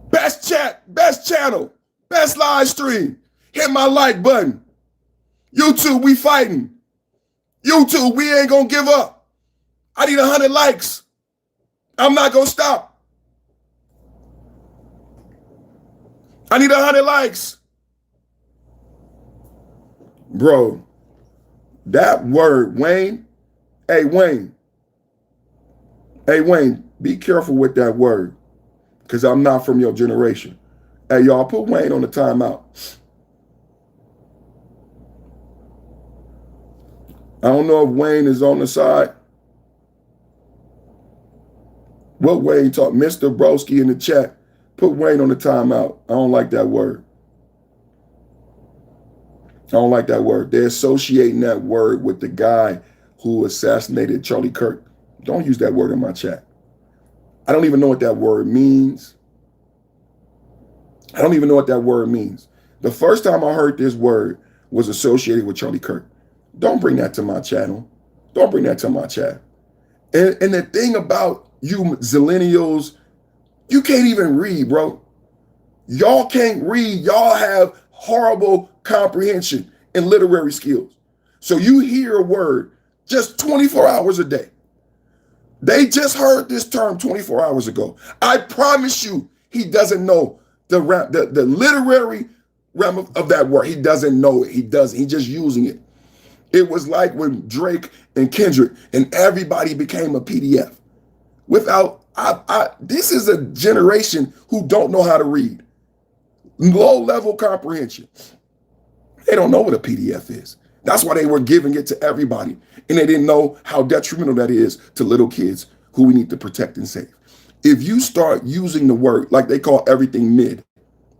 Best chat, best channel, best live stream. Hit my like button. YouTube, we fighting. YouTube, we ain't gonna give up. I need 100 likes. I'm not gonna stop. I need 100 likes. Bro, that word, Wayne. Hey, Wayne. Hey, Wayne, be careful with that word, because I'm not from your generation. Hey, y'all, put Wayne on the timeout. I don't know if Wayne is on the side. What Wayne talk? Mr. Broski in the chat. Put Wayne on the timeout. I don't like that word. I don't like that word. They're associating that word with the guy who assassinated Charlie Kirk. Don't use that word in my chat. I don't even know what that word means. I don't even know what that word means. The first time I heard this word was associated with Charlie Kirk. Don't bring that to my channel. Don't bring that to my chat. And the thing about you zillennials, you can't even read, bro. Y'all can't read. Y'all have horrible comprehension and literary skills. So you hear a word just 24 hours a day. They just heard this term 24 hours ago. I promise you, he doesn't know the literary realm of that word. He doesn't know it. He doesn't. He's just using it. It was like when Drake and Kendrick and everybody became a PDF. This is a generation who don't know how to read. Low-level comprehension. They don't know what a PDF is. That's why they were giving it to everybody. And they didn't know how detrimental that is to little kids who we need to protect and save. If you start using the word, like they call everything mid,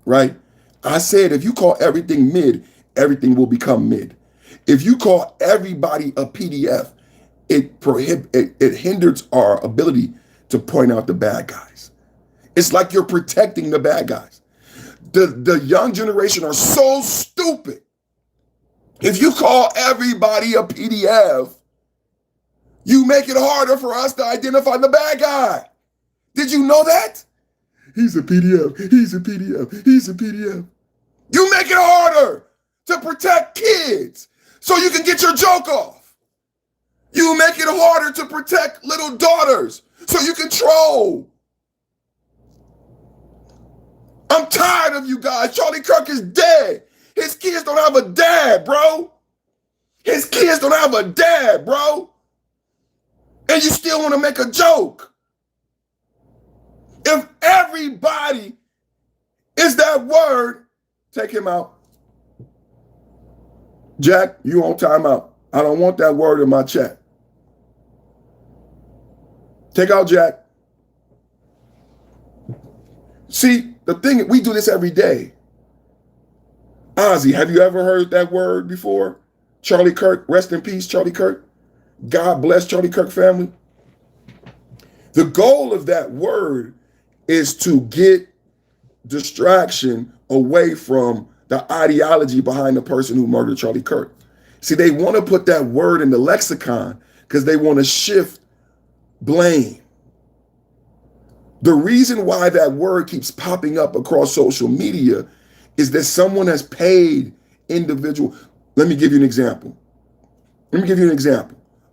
right? I said, if you call everything mid, everything will become mid. If you call everybody a PDF, it hinders our ability to point out the bad guys. It's like you're protecting the bad guys. The young generation are so stupid. If you call everybody a PDF, you make it harder for us to identify the bad guy. Did you know that? He's a PDF. He's a PDF. He's a PDF. You make it harder to protect kids so you can get your joke off. You make it harder to protect little daughters so you can troll. I'm tired of you guys. Charlie Kirk is dead. His kids don't have a dad, bro. His kids don't have a dad, bro. And you still want to make a joke. If everybody is that word, take him out. Jack, you on timeout. I don't want that word in my chat. Take out Jack. See, the thing, we do this every day. Ozzy, have you ever heard that word before? Charlie Kirk, rest in peace, Charlie Kirk. God bless Charlie Kirk family. The goal of that word is to get distraction away from the ideology behind the person who murdered Charlie Kirk. See, they want to put that word in the lexicon because they want to shift blame. The reason why that word keeps popping up across social media is that someone has paid individual. Let me give you an example.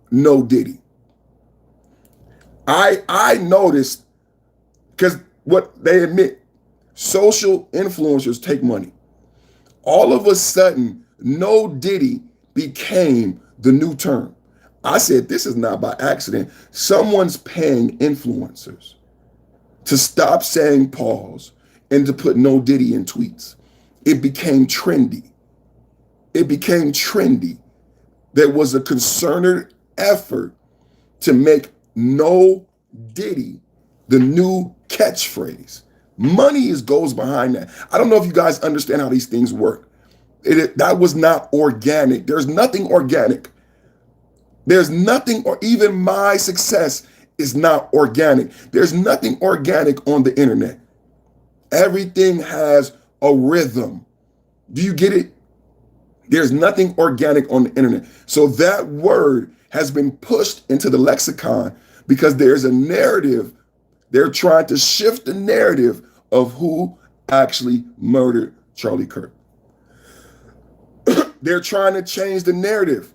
No Diddy. I noticed, because what they admit, social influencers take money. All of a sudden, No Diddy became the new term. I said, this is not by accident. Someone's paying influencers to stop saying pause and to put No Diddy in tweets. It became trendy. There was a concerted effort to make No Diddy the new catchphrase. Money goes behind that. I don't know if you guys understand how these things work. That was not organic. There's nothing organic. There's nothing, or even my success is not organic. There's nothing organic on the internet. Everything has a rhythm. Do you get it? There's nothing organic on the internet. So that word has been pushed into the lexicon because there's a narrative. They're trying to shift the narrative of who actually murdered Charlie Kirk. They're trying to change the narrative.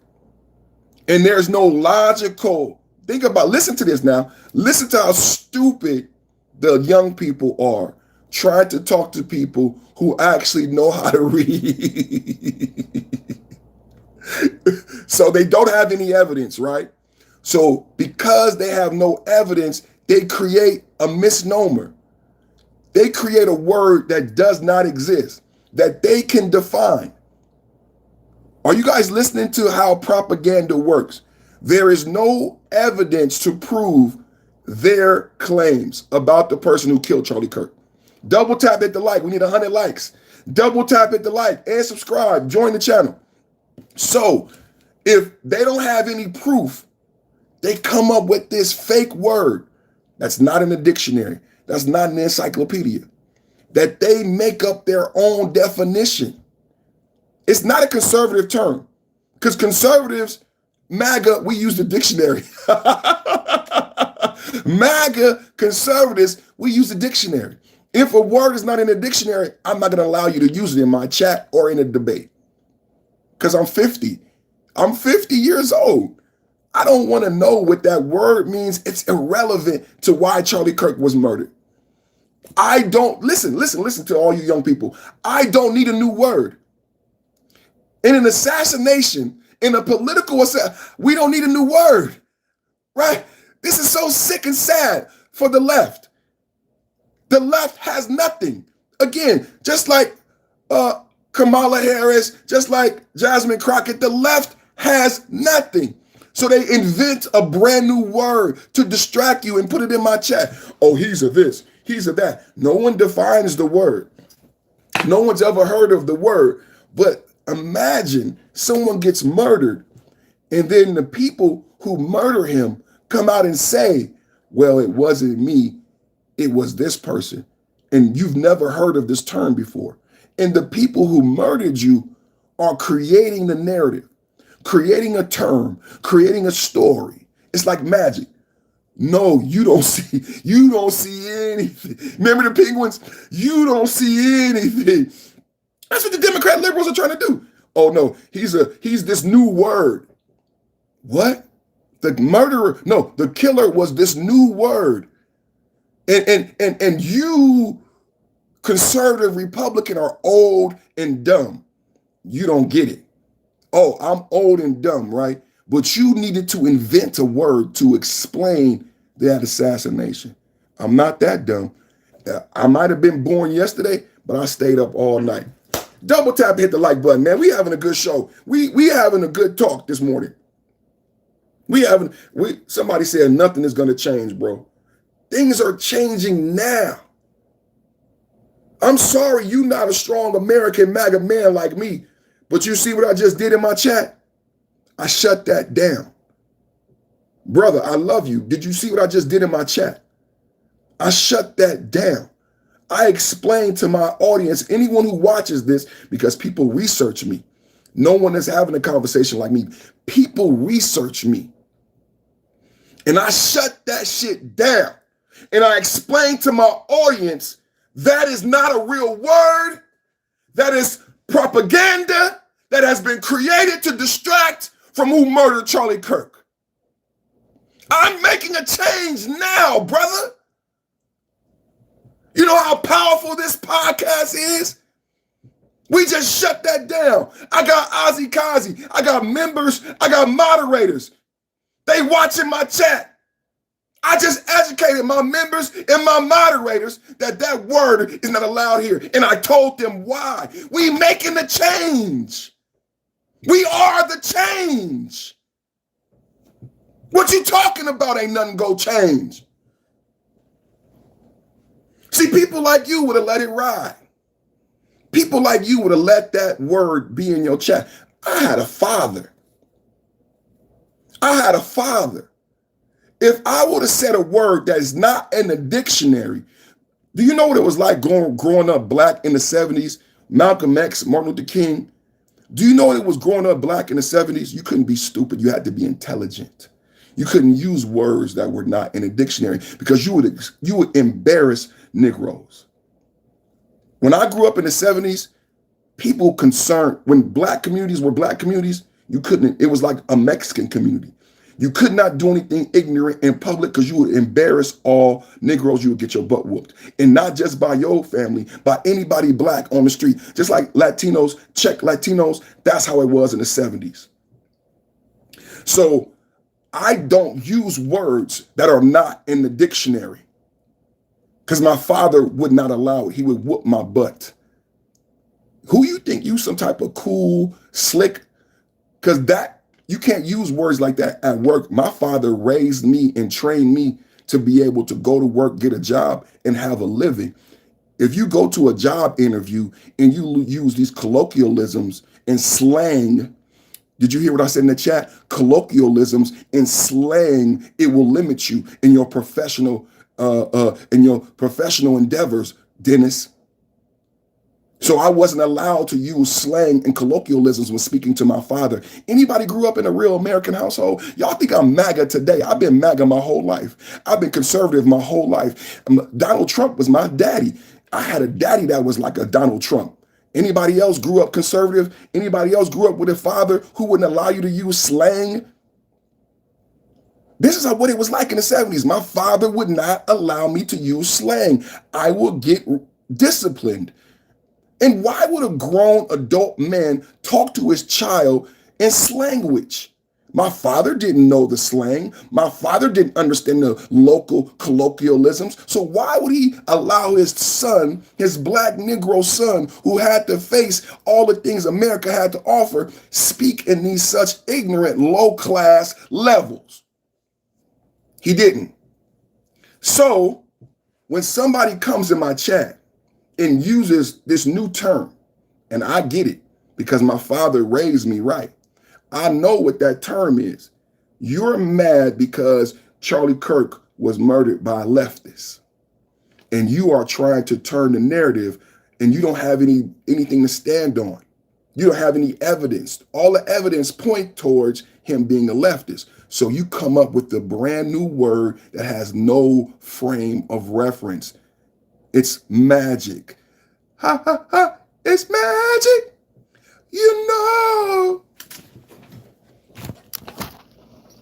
And there's no logical, listen to this now. Listen to how stupid the young people are trying to talk to people who actually know how to read. So they don't have any evidence, right? So because they have no evidence, they create a misnomer. They create a word that does not exist, that they can define. Are you guys listening to how propaganda works? There is no evidence to prove their claims about the person who killed Charlie Kirk. Double tap at the like. We need 100 likes. Double tap at the like and subscribe. Join the channel. So if they don't have any proof, they come up with this fake word that's not in the dictionary, that's not in the encyclopedia, that they make up their own definition. It's not a conservative term, because conservatives, MAGA, we use the dictionary. MAGA conservatives, we use the dictionary. If a word is not in the dictionary, I'm not going to allow you to use it in my chat or in a debate, because I'm 50. I'm 50 years old. I don't want to know what that word means. It's irrelevant to why Charlie Kirk was murdered. I don't, listen to all you young people. I don't need a new word. In an assassination, in a political assassination, we don't need a new word, right? This is so sick and sad for the left. The left has nothing. Again, just like Kamala Harris, just like Jasmine Crockett, the left has nothing. So they invent a brand new word to distract you and put it in my chat. Oh, he's a this, he's a that. No one defines the word. No one's ever heard of the word. But imagine someone gets murdered and then the people who murder him come out and say, well, it wasn't me. it was this person. And you've never heard of this term before. And the people who murdered you are creating the narrative, creating a term, creating a story. It's like magic. No, you don't see anything. Remember the penguins? You don't see anything. That's what the Democrat liberals are trying to do. Oh no, he's this new word. What? The murderer, no, the killer was this new word. And you, conservative Republican, are old and dumb. You don't get it. Oh, I'm old and dumb, right? But you needed to invent a word to explain that assassination. I'm not that dumb. I might have been born yesterday, but I stayed up all night. Double tap, hit the like button, man. We having a good show. We having a good talk this morning. Somebody said nothing is going to change, bro. Things are changing now. I'm sorry you're not a strong American MAGA man like me, but you see what I just did in my chat? I shut that down. Brother, I love you. Did you see what I just did in my chat? I shut that down. I explained to my audience, anyone who watches this, because people research me. No one is having a conversation like me. People research me. And I shut that shit down. And I explained to my audience, that is not a real word. That is propaganda that has been created to distract from who murdered Charlie Kirk. I'm making a change now, brother. You know how powerful this podcast is? We just shut that down. I got Ozzy Kazi. I got members. I got moderators. They watching my chat. I just educated my members and my moderators that that word is not allowed here. And I told them why. We making the change. We are the change. What you talking about ain't nothing go change. See, people like you would have let it ride. People like you would have let that word be in your chat. I had a father. If I would have said a word that is not in the dictionary, do you know what it was like growing up black in the 70s? Malcolm X, Martin Luther King. Do you know what it was growing up black in the 70s? You couldn't be stupid. You had to be intelligent. You couldn't use words that were not in a dictionary because you would embarrass Negroes. When I grew up in the 70s, people concerned, when black communities were black communities, it was like a Mexican community. You could not do anything ignorant in public because you would embarrass all Negroes. You would get your butt whooped. And not just by your family, by anybody black on the street. Just like Latinos, Czech Latinos, that's how it was in the 70s. So I don't use words that are not in the dictionary because my father would not allow it. He would whoop my butt. Who you think you some type of cool, slick? Because you can't use words like that at work. My father raised me and trained me to be able to go to work, get a job, and have a living. If you go to a job interview and you use these colloquialisms and slang, did you hear what I said in the chat? Colloquialisms and slang, it will limit you in your professional endeavors, Dennis. So I wasn't allowed to use slang and colloquialisms when speaking to my father. Anybody grew up in a real American household? Y'all think I'm MAGA today? I've been MAGA my whole life. I've been conservative my whole life. Donald Trump was my daddy. I had a daddy that was like a Donald Trump. Anybody else grew up conservative? Anybody else grew up with a father who wouldn't allow you to use slang? This is what it was like in the 70s. My father would not allow me to use slang. I would get disciplined. And why would a grown adult man talk to his child in slanguage? My father didn't know the slang. My father didn't understand the local colloquialisms. So why would he allow his son, his black Negro son, who had to face all the things America had to offer, speak in these such ignorant, low-class levels? He didn't. So when somebody comes in my chat and uses this new term, and I get it because my father raised me right. I know what that term is. You're mad because Charlie Kirk was murdered by leftists. and you are trying to turn the narrative, and you don't have anything to stand on. You don't have any evidence. All the evidence point towards him being a leftist. So you come up with a brand new word that has no frame of reference. It's magic. Ha ha ha, it's magic. You know.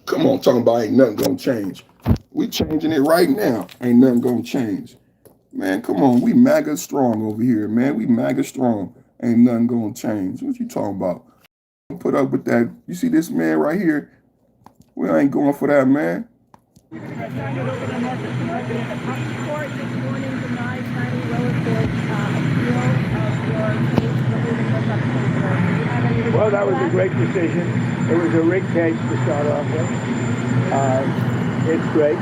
Come on, talking about ain't nothing gonna change. We changing it right now. Ain't nothing gonna change. Man, come on. We MAGA strong over here, man. We MAGA strong. Ain't nothing gonna change. What you talking about? Put up with that. You see this man right here? We ain't going for that, man. Well, that was a great decision. It was a rigged case to start off with. It's great.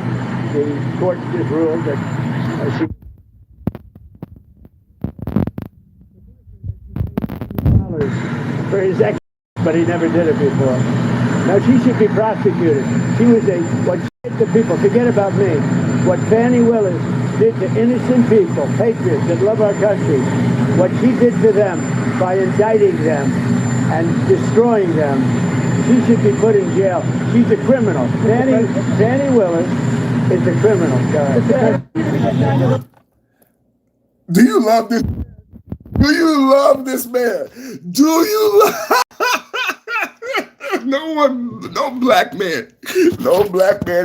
The court just ruled that she for his ex, but he never did it before. Now she should be prosecuted. She was what she did to people. Forget about me. What Fannie Willis did to innocent people, patriots that love our country, what she did to them by indicting them and destroying them, she should be put in jail. She's a criminal. Fannie Willis is a criminal. Do you love this? Do you love this man? Do you love? No black man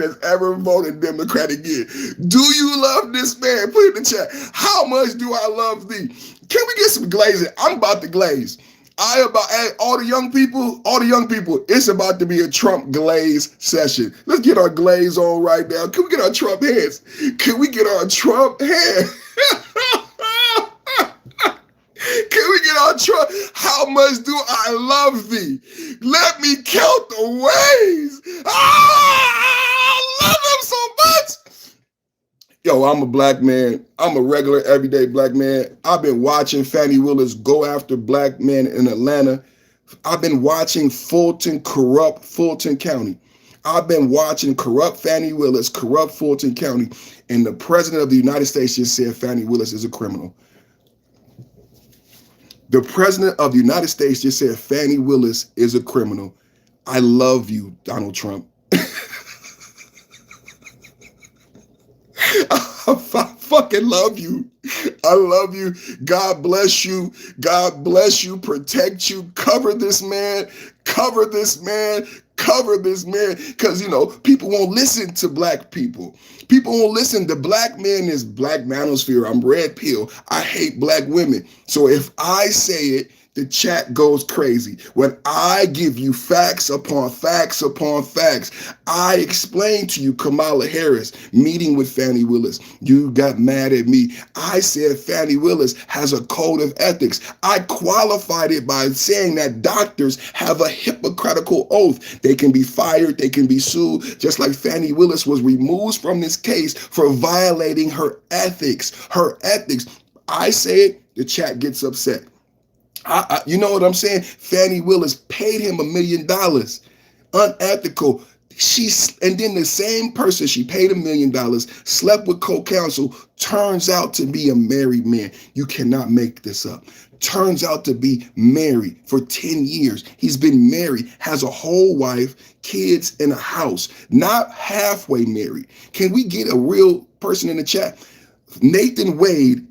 has ever voted Democrat again. Do you love this man? Put it in the chat. How much do I love thee? Can we get some glazing? I'm about to glaze. All the young people, it's about to be a Trump glaze session. Let's get our glaze on right now. Can we get our Trump heads? Can we get our Trump heads? Can we get our Trump? How much do I love thee? Let me count the ways. I love him so much. Yo, I'm a black man. I'm a regular, everyday black man. I've been watching Fannie Willis go after black men in Atlanta. I've been watching corrupt Fulton County. I've been watching corrupt Fannie Willis, corrupt Fulton County, and the president of the United States just said Fannie Willis is a criminal. The president of the United States just said Fannie Willis is a criminal. I love you, Donald Trump. I fucking love you. I love you. God bless you. God bless you. Protect you. Cover this man. Cover this man. Cover this man. Because, people won't listen to black people. People won't listen. The black man is black manosphere. I'm red pill. I hate black women. So if I say it, the chat goes crazy. When I give you facts upon facts upon facts, I explained to you Kamala Harris meeting with Fannie Willis. You got mad at me. I said Fannie Willis has a code of ethics. I qualified it by saying that doctors have a hypocritical oath. They can be fired. They can be sued. Just like Fannie Willis was removed from this case for violating her ethics. Her ethics. I say it, the chat gets upset. You know what I'm saying? Fannie Willis paid him $1 million. Unethical. And then the same person she paid $1 million, slept with co-counsel, turns out to be a married man. You cannot make this up. Turns out to be married for 10 years. He's been married, has a whole wife, kids, and a house. Not halfway married. Can we get a real person in the chat? Nathan Wade.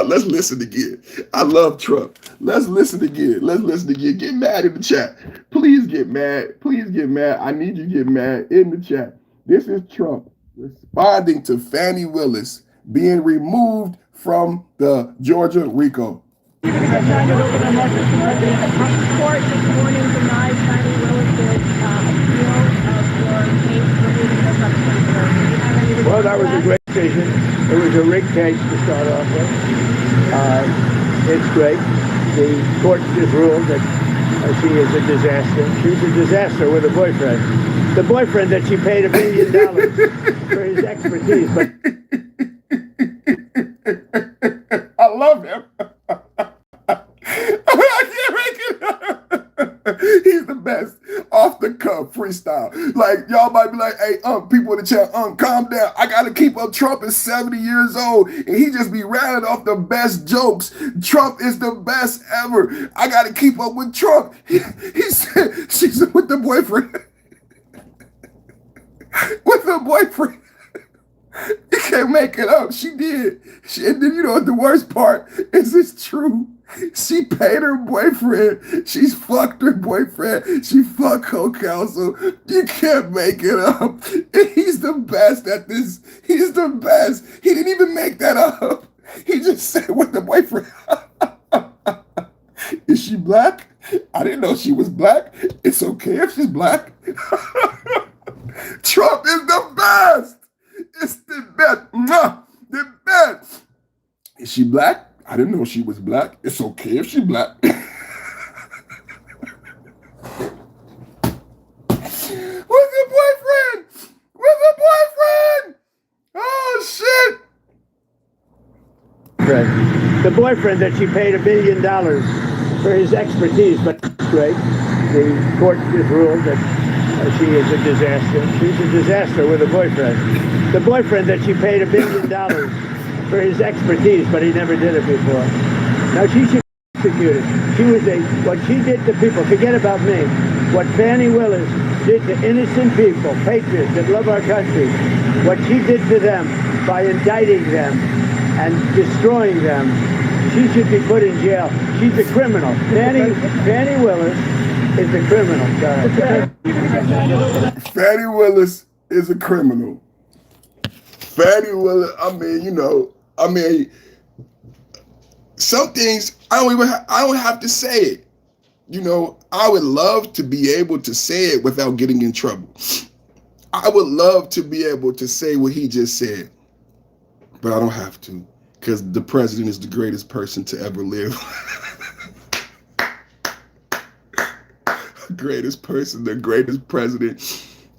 Let's listen again. I love Trump. Let's listen again. Get mad in the chat. Please get mad. I need you to get mad in the chat. This is Trump responding to Fannie Willis being removed from the Georgia RICO. Court this morning denied Fannie Willis' appeal for case removing her from the. Well, that was a great decision. It was a rigged case to start off with. It's great. The court just ruled that she is a disaster. She's a disaster with a boyfriend. The boyfriend that she paid $1 million for his expertise. But I love him. I can't make it up. He's the best. Off the cuff freestyle. Like, y'all might be like, hey, people in the chat, calm down. I got to keep up. Trump is 70 years old, and he just be rattling off the best jokes. Trump is the best ever. I got to keep up with Trump. He said, she's with the boyfriend. With the boyfriend. You can't make it up. She did. And then, you know what the worst part is? It's true. She paid her boyfriend. She's fucked her boyfriend. She fucked co-counsel. You can't make it up. And he's the best at this. He's the best. He didn't even make that up. He just said with the boyfriend. Is she black? I didn't know she was black. It's okay if she's black. Trump is the best. It's the best. The best. Is she black? I didn't know she was black. It's okay if she's black. With the boyfriend. With the boyfriend. Oh, shit. The boyfriend that she paid $1 billion for his expertise, but right, the court just ruled that she is a disaster. She's a disaster with a boyfriend. The boyfriend that she paid $1 billion for his expertise, but he never did it before. Now she should be executed. She was what she did to people, forget about me, what Fannie Willis did to innocent people, patriots that love our country, what she did to them by indicting them and destroying them, she should be put in jail. She's a criminal. Fannie Willis is a criminal. Fannie Willis is a criminal. Fannie Willis, some things I don't have to say it. You know, I would love to be able to say it without getting in trouble. I would love to be able to say what he just said, but I don't have to, because the president is the greatest person to ever live. Greatest person, the greatest president.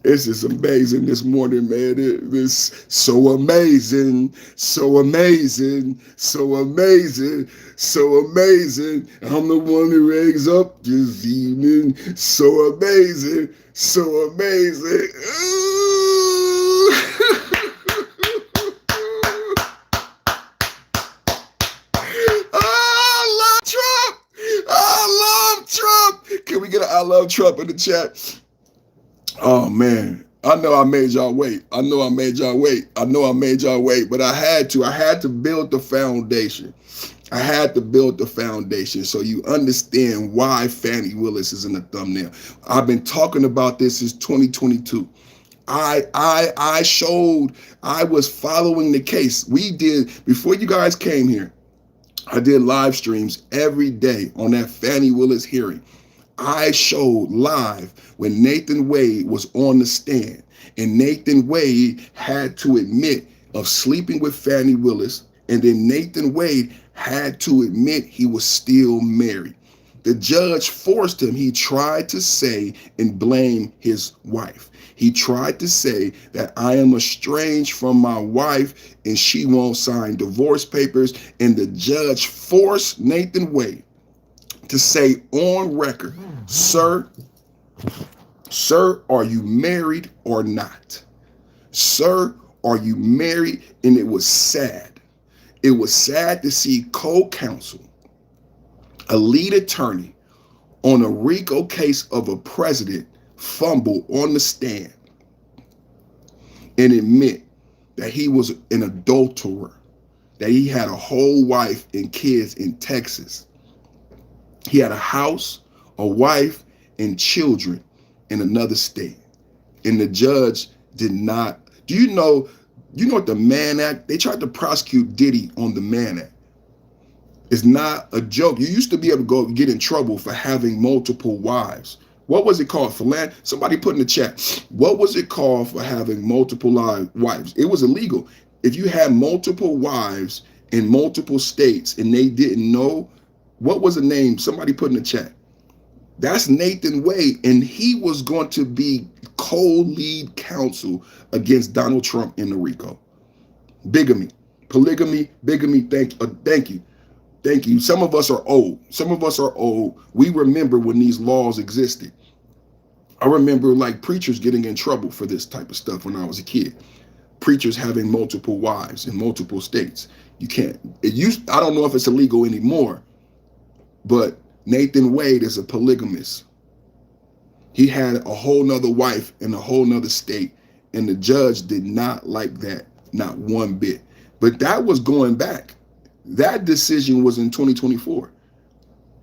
It's just amazing this morning, man. It is so amazing, so amazing, so amazing, so amazing. I'm the one who wakes up this evening. So amazing, so amazing. I love Trump. I love Trump. Can we get an I love Trump in the chat? Oh, man, I know I made y'all wait. I know I made y'all wait. I know I made y'all wait, but I had to build the foundation. I had to build the foundation so you understand why Fannie Willis is in the thumbnail. I've been talking about this since 2022. I was following the case. We did, before you guys came here, I did live streams every day on that Fannie Willis hearing. I showed live when Nathan Wade was on the stand, and Nathan Wade had to admit of sleeping with Fannie Willis, and then Nathan Wade had to admit he was still married. The judge forced him. He tried to say and blame his wife. He tried to say that I am estranged from my wife and she won't sign divorce papers, and the judge forced Nathan Wade to say on record, sir, are you married or not? Sir, are you married? And it was sad. It was sad to see co-counsel, a lead attorney on a RICO case of a president, fumble on the stand and admit that he was an adulterer, that he had a whole wife and kids in Texas. He had a house, a wife, and children in another state. And the judge did not. Do you know what the Mann Act? They tried to prosecute Diddy on the Mann Act. It's not a joke. You used to be able to go get in trouble for having multiple wives. What was it called? Somebody put in the chat. What was it called for having multiple wives? It was illegal. If you had multiple wives in multiple states and they didn't know, what was the name? Somebody put in the chat. That's Nathan Wade, and he was going to be co-lead counsel against Donald Trump in the RICO. Bigamy, polygamy, bigamy, thank you. Thank you. Some of us are old. Some of us are old. We remember when these laws existed. I remember like preachers getting in trouble for this type of stuff when I was a kid. Preachers having multiple wives in multiple states. You can't. I don't know if it's illegal anymore, but Nathan Wade is a polygamist. He had a whole nother wife in a whole nother state, and the judge did not like that, not one bit. But that was going back. That decision was in 2024.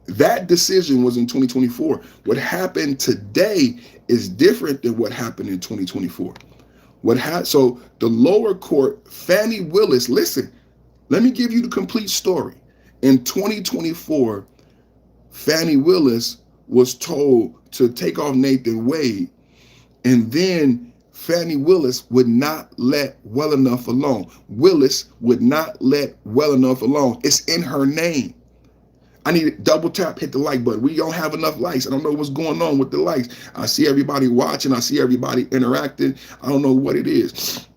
That decision was in 2024. What happened today is different than what happened in 2024. So the lower court, Fannie Willis, listen, let me give you the complete story. In 2024, Fannie Willis was told to take off Nathan Wade, and then Fannie Willis would not let well enough alone. Willis would not let well enough alone. It's in her name. I need to double tap, hit the like button. We don't have enough likes. I don't know what's going on with the likes. I see everybody watching. I see everybody interacting. I don't know what it is,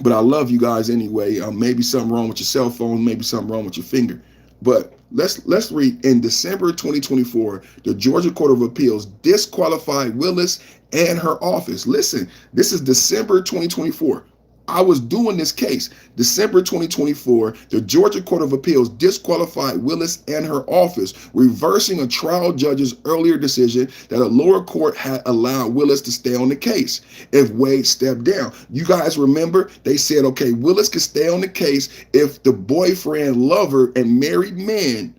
but I love you guys anyway. Maybe something wrong with your cell phone, maybe something wrong with your finger. But let's read. In December 2024, the Georgia Court of Appeals disqualified Willis and her office. Listen, this is December 2024. I was doing this case. December 2024, the Georgia Court of Appeals disqualified Willis and her office, reversing a trial judge's earlier decision that a lower court had allowed Willis to stay on the case if Wade stepped down. You guys remember they said, okay, Willis could stay on the case if the boyfriend, lover, and married man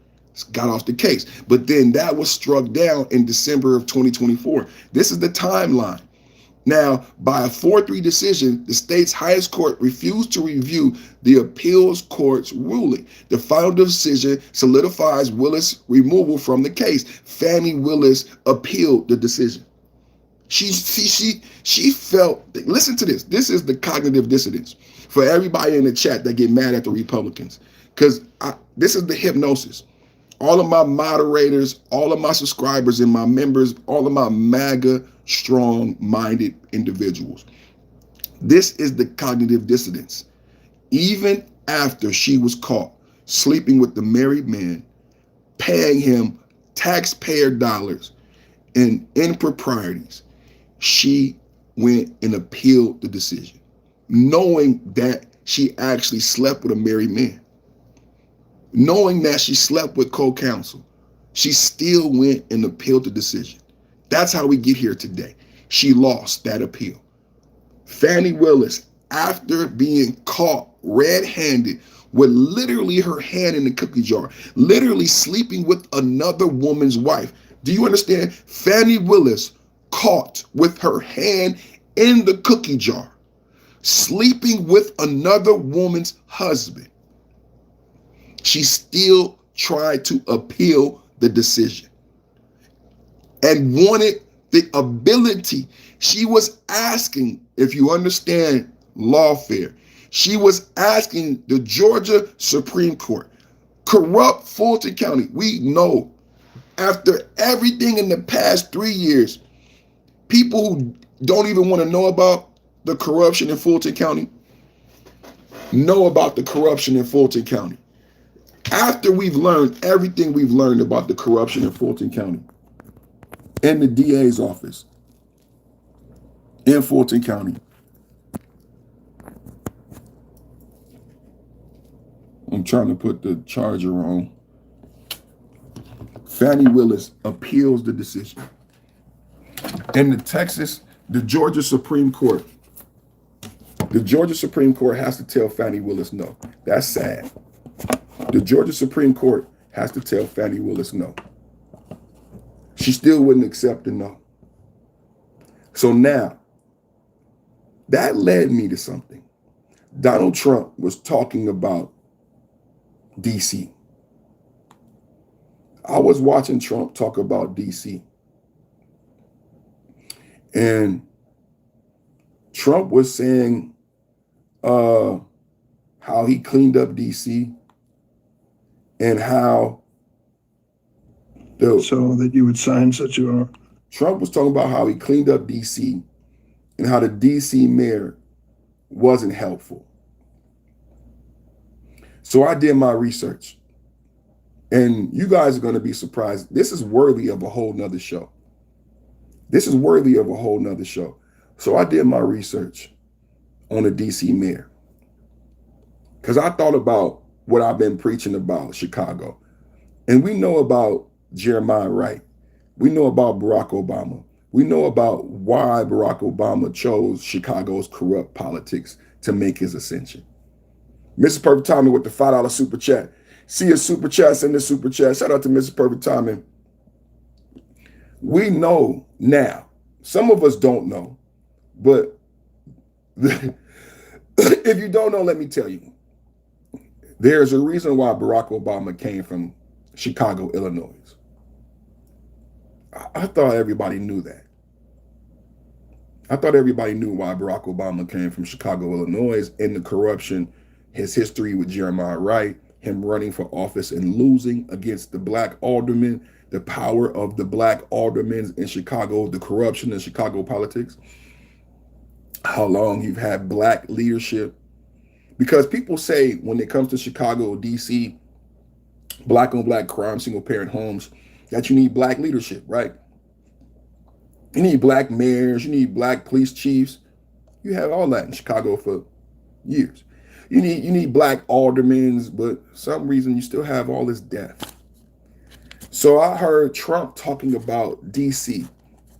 got off the case. But then that was struck down in December of 2024. This is the timeline. Now, by a 4-3 decision, the state's highest court refused to review the appeals court's ruling. The final decision solidifies Willis' removal from the case. Fannie Willis appealed the decision. She felt, listen to this. This is the cognitive dissonance for everybody in the chat that get mad at the Republicans. Because this is the hypnosis. All of my moderators, all of my subscribers and my members, all of my MAGA strong-minded individuals. This is the cognitive dissonance. Even after she was caught sleeping with the married man, paying him taxpayer dollars and improprieties, she went and appealed the decision, knowing that she actually slept with a married man. Knowing that she slept with co-counsel, she still went and appealed the decision. That's how we get here today. She lost that appeal. Fannie Willis, after being caught red-handed with literally her hand in the cookie jar, literally sleeping with another woman's wife. Do you understand? Fannie Willis caught with her hand in the cookie jar, sleeping with another woman's husband. She still tried to appeal the decision and wanted the ability. She was asking, if you understand lawfare, she was asking the Georgia Supreme Court, corrupt Fulton County. We know after everything in the past 3 years, people who don't even want to know about the corruption in Fulton County know about the corruption in Fulton County. After we've learned everything we've learned about the corruption in Fulton County, in the DA's office, in Fulton County, I'm trying to put the charger on. Fannie Willis appeals the decision. In the Georgia Supreme Court has to tell Fannie Willis no. That's sad. The Georgia Supreme Court has to tell Fannie Willis no. She still wouldn't accept the no. So now, that led me to something. Donald Trump was talking about DC. I was watching Trump talk about DC. And Trump was saying how he cleaned up DC and how so that you would sign such a... Trump was talking about how he cleaned up DC and how the DC mayor wasn't helpful. So I did my research. And you guys are going to be surprised. This is worthy of a whole nother show. This is worthy of a whole nother show. So I did my research on the DC mayor because I thought about what I've been preaching about Chicago. And we know about Jeremiah Wright. We know about Barack Obama. We know about why Barack Obama chose Chicago's corrupt politics to make his ascension. Mrs. Perfect Timing with the $5 super chat. See a super chat, send a super chat. Shout out to Mrs. Perfect Timing. We know now, some of us don't know, but if you don't know, let me tell you. There's a reason why Barack Obama came from Chicago, Illinois. I thought everybody knew that. I thought everybody knew why Barack Obama came from Chicago, Illinois, and the corruption, his history with Jeremiah Wright, him running for office and losing against the black aldermen, the power of the black aldermen in Chicago, the corruption in Chicago politics, how long you've had black leadership. Because people say when it comes to Chicago, DC, black on black crime, single parent homes, that you need black leadership, right? You need black mayors, you need black police chiefs. You have all that in Chicago for years. You need black aldermen, but for some reason you still have all this death. So I heard Trump talking about DC,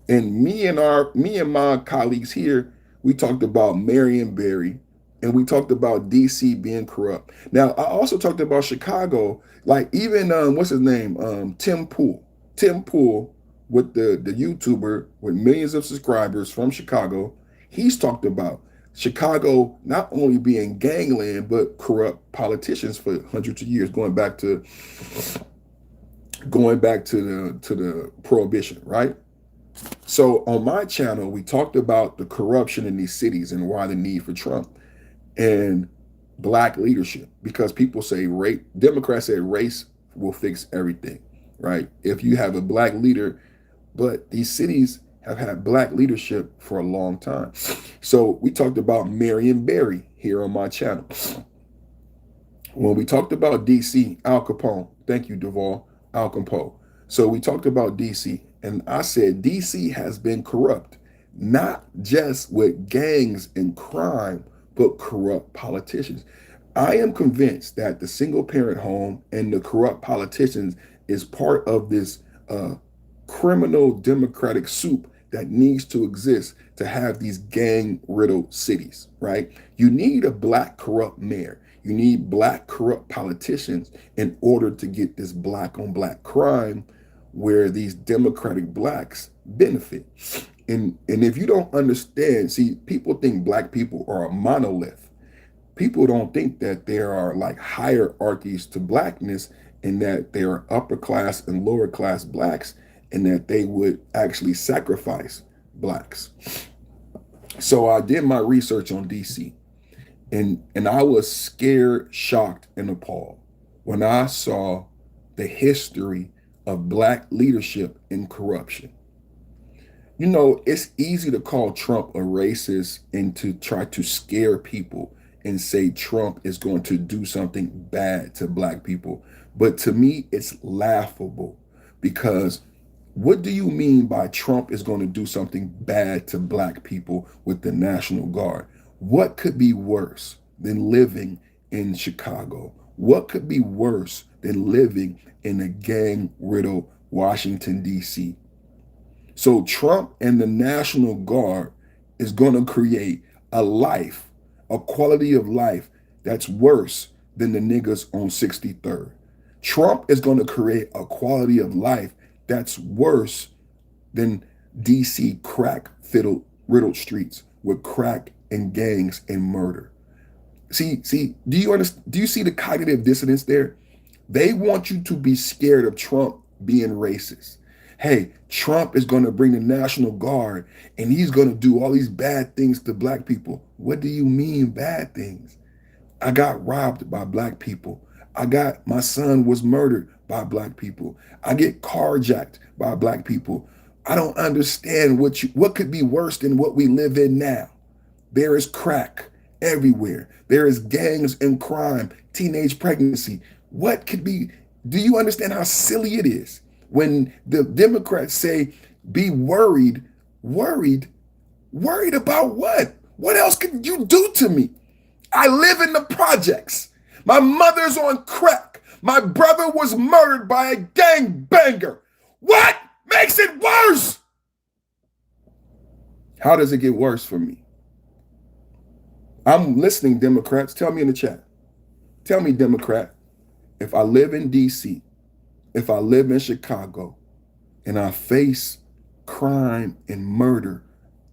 and me and my colleagues here, we talked about Marion Barry, and we talked about DC being corrupt. Now I also talked about Chicago, like even what's his name, Tim Pool with the YouTuber with millions of subscribers from Chicago. He's talked about Chicago not only being gangland, but corrupt politicians for hundreds of years, going back to the prohibition, right? So on my channel, we talked about the corruption in these cities and why the need for Trump and black leadership, because people say Democrats say race will fix everything, right? If you have a black leader, but these cities have had black leadership for a long time. So we talked about Marion Barry here on my channel. When we talked about DC, Al Capone, thank you, Duvall, Al Capone. So we talked about DC, and I said DC has been corrupt, not just with gangs and crime, but corrupt politicians. I am convinced that the single parent home and the corrupt politicians is part of this criminal democratic soup that needs to exist to have these gang-riddled cities, right? You need a black corrupt mayor. You need black corrupt politicians in order to get this black on black crime where these democratic blacks benefit. And if you don't understand, see, people think black people are a monolith. People don't think that there are like hierarchies to blackness and that there are upper class and lower class blacks and that they would actually sacrifice blacks. So I did my research on DC, and I was scared, shocked, and appalled when I saw the history of black leadership and corruption. You know, it's easy to call Trump a racist and to try to scare people and say Trump is going to do something bad to black people. But to me, it's laughable, because what do you mean by Trump is going to do something bad to black people with the National Guard? What could be worse than living in Chicago? What could be worse than living in a gang-riddled Washington, D.C.? So Trump and the National Guard is going to create a life, a quality of life that's worse than the niggas on 63rd. Trump is going to create a quality of life that's worse than DC riddled streets with crack and gangs and murder. See, do you see the cognitive dissonance there? They want you to be scared of Trump being racist. Hey, Trump is going to bring the National Guard and he's going to do all these bad things to black people. What do you mean bad things? I got robbed by black people. My son was murdered by black people. I get carjacked by black people. I don't understand what could be worse than what we live in now. There is crack everywhere. There is gangs and crime, teenage pregnancy. What could be Do you understand how silly it is when the Democrats say, be worried, worried, worried about what? What else can you do to me? I live in the projects. My mother's on crack. My brother was murdered by a gangbanger. What makes it worse? How does it get worse for me? I'm listening, Democrats. Tell me in the chat. Tell me, Democrat, if I live in DC, if I live in Chicago, and I face crime and murder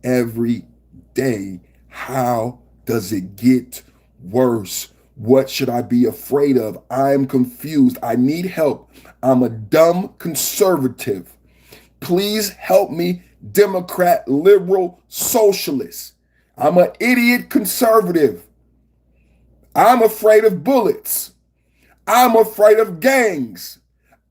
every day, how does it get worse? What should I be afraid of? I'm confused. I need help. I'm a dumb conservative. Please help me, Democrat, liberal, socialist. I'm an idiot conservative. I'm afraid of bullets. I'm afraid of gangs.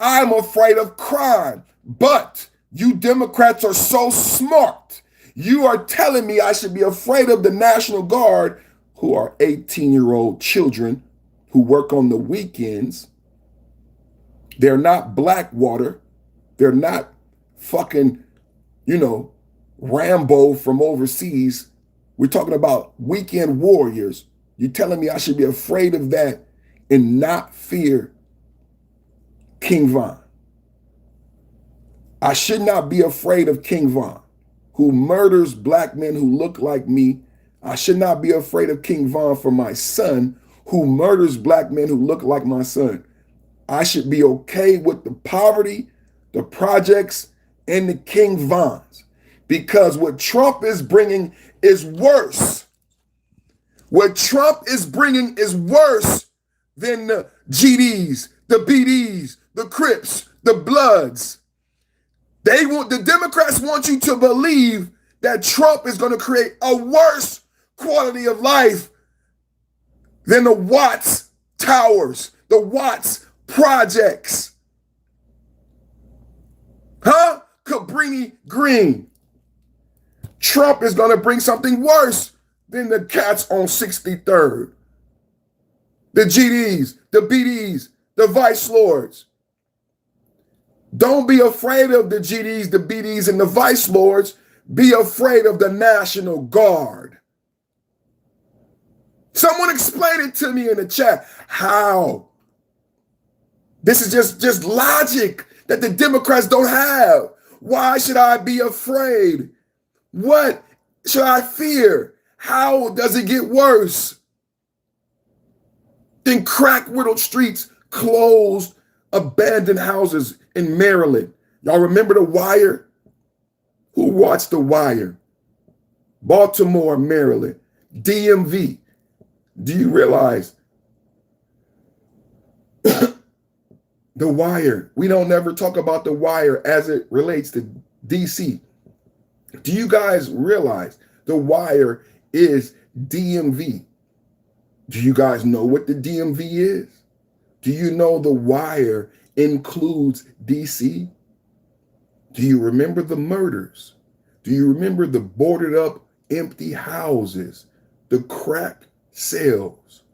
I'm afraid of crime. But you Democrats are so smart. You are telling me I should be afraid of the National Guard, who are 18-year-old children who work on the weekends. They're not Blackwater. They're not fucking, Rambo from overseas. We're talking about weekend warriors. You're telling me I should be afraid of that and not fear King Von. I should not be afraid of King Von, who murders black men who look like me. I should not be afraid of King Von for my son, who murders black men who look like my son. I should be okay with the poverty, the projects, and the King Vons, because what Trump is bringing is worse. What Trump is bringing is worse than the GDs, the BDs, the Crips, the Bloods. The Democrats want you to believe that Trump is going to create a worse quality of life than the Watts Towers, the Watts Projects. Huh? Cabrini Green. Trump is going to bring something worse than the cats on 63rd. The GDs, the BDs, the Vice Lords. Don't be afraid of the GDs, the BDs, and the Vice Lords. Be afraid of the National Guard. Someone explain it to me in the chat. How? This is just logic that the Democrats don't have. Why should I be afraid? What should I fear? How does it get worse? Then crack-riddled streets, closed, abandoned houses in Maryland. Y'all remember The Wire? Who watched The Wire? Baltimore, Maryland, DMV. Do you realize The Wire? We don't never talk about The Wire as it relates to DC. Do you guys realize The Wire is DMV? Do you guys know what the DMV is? Do you know The Wire includes DC? Do you remember the murders? Do you remember the boarded up empty houses, the crack sales?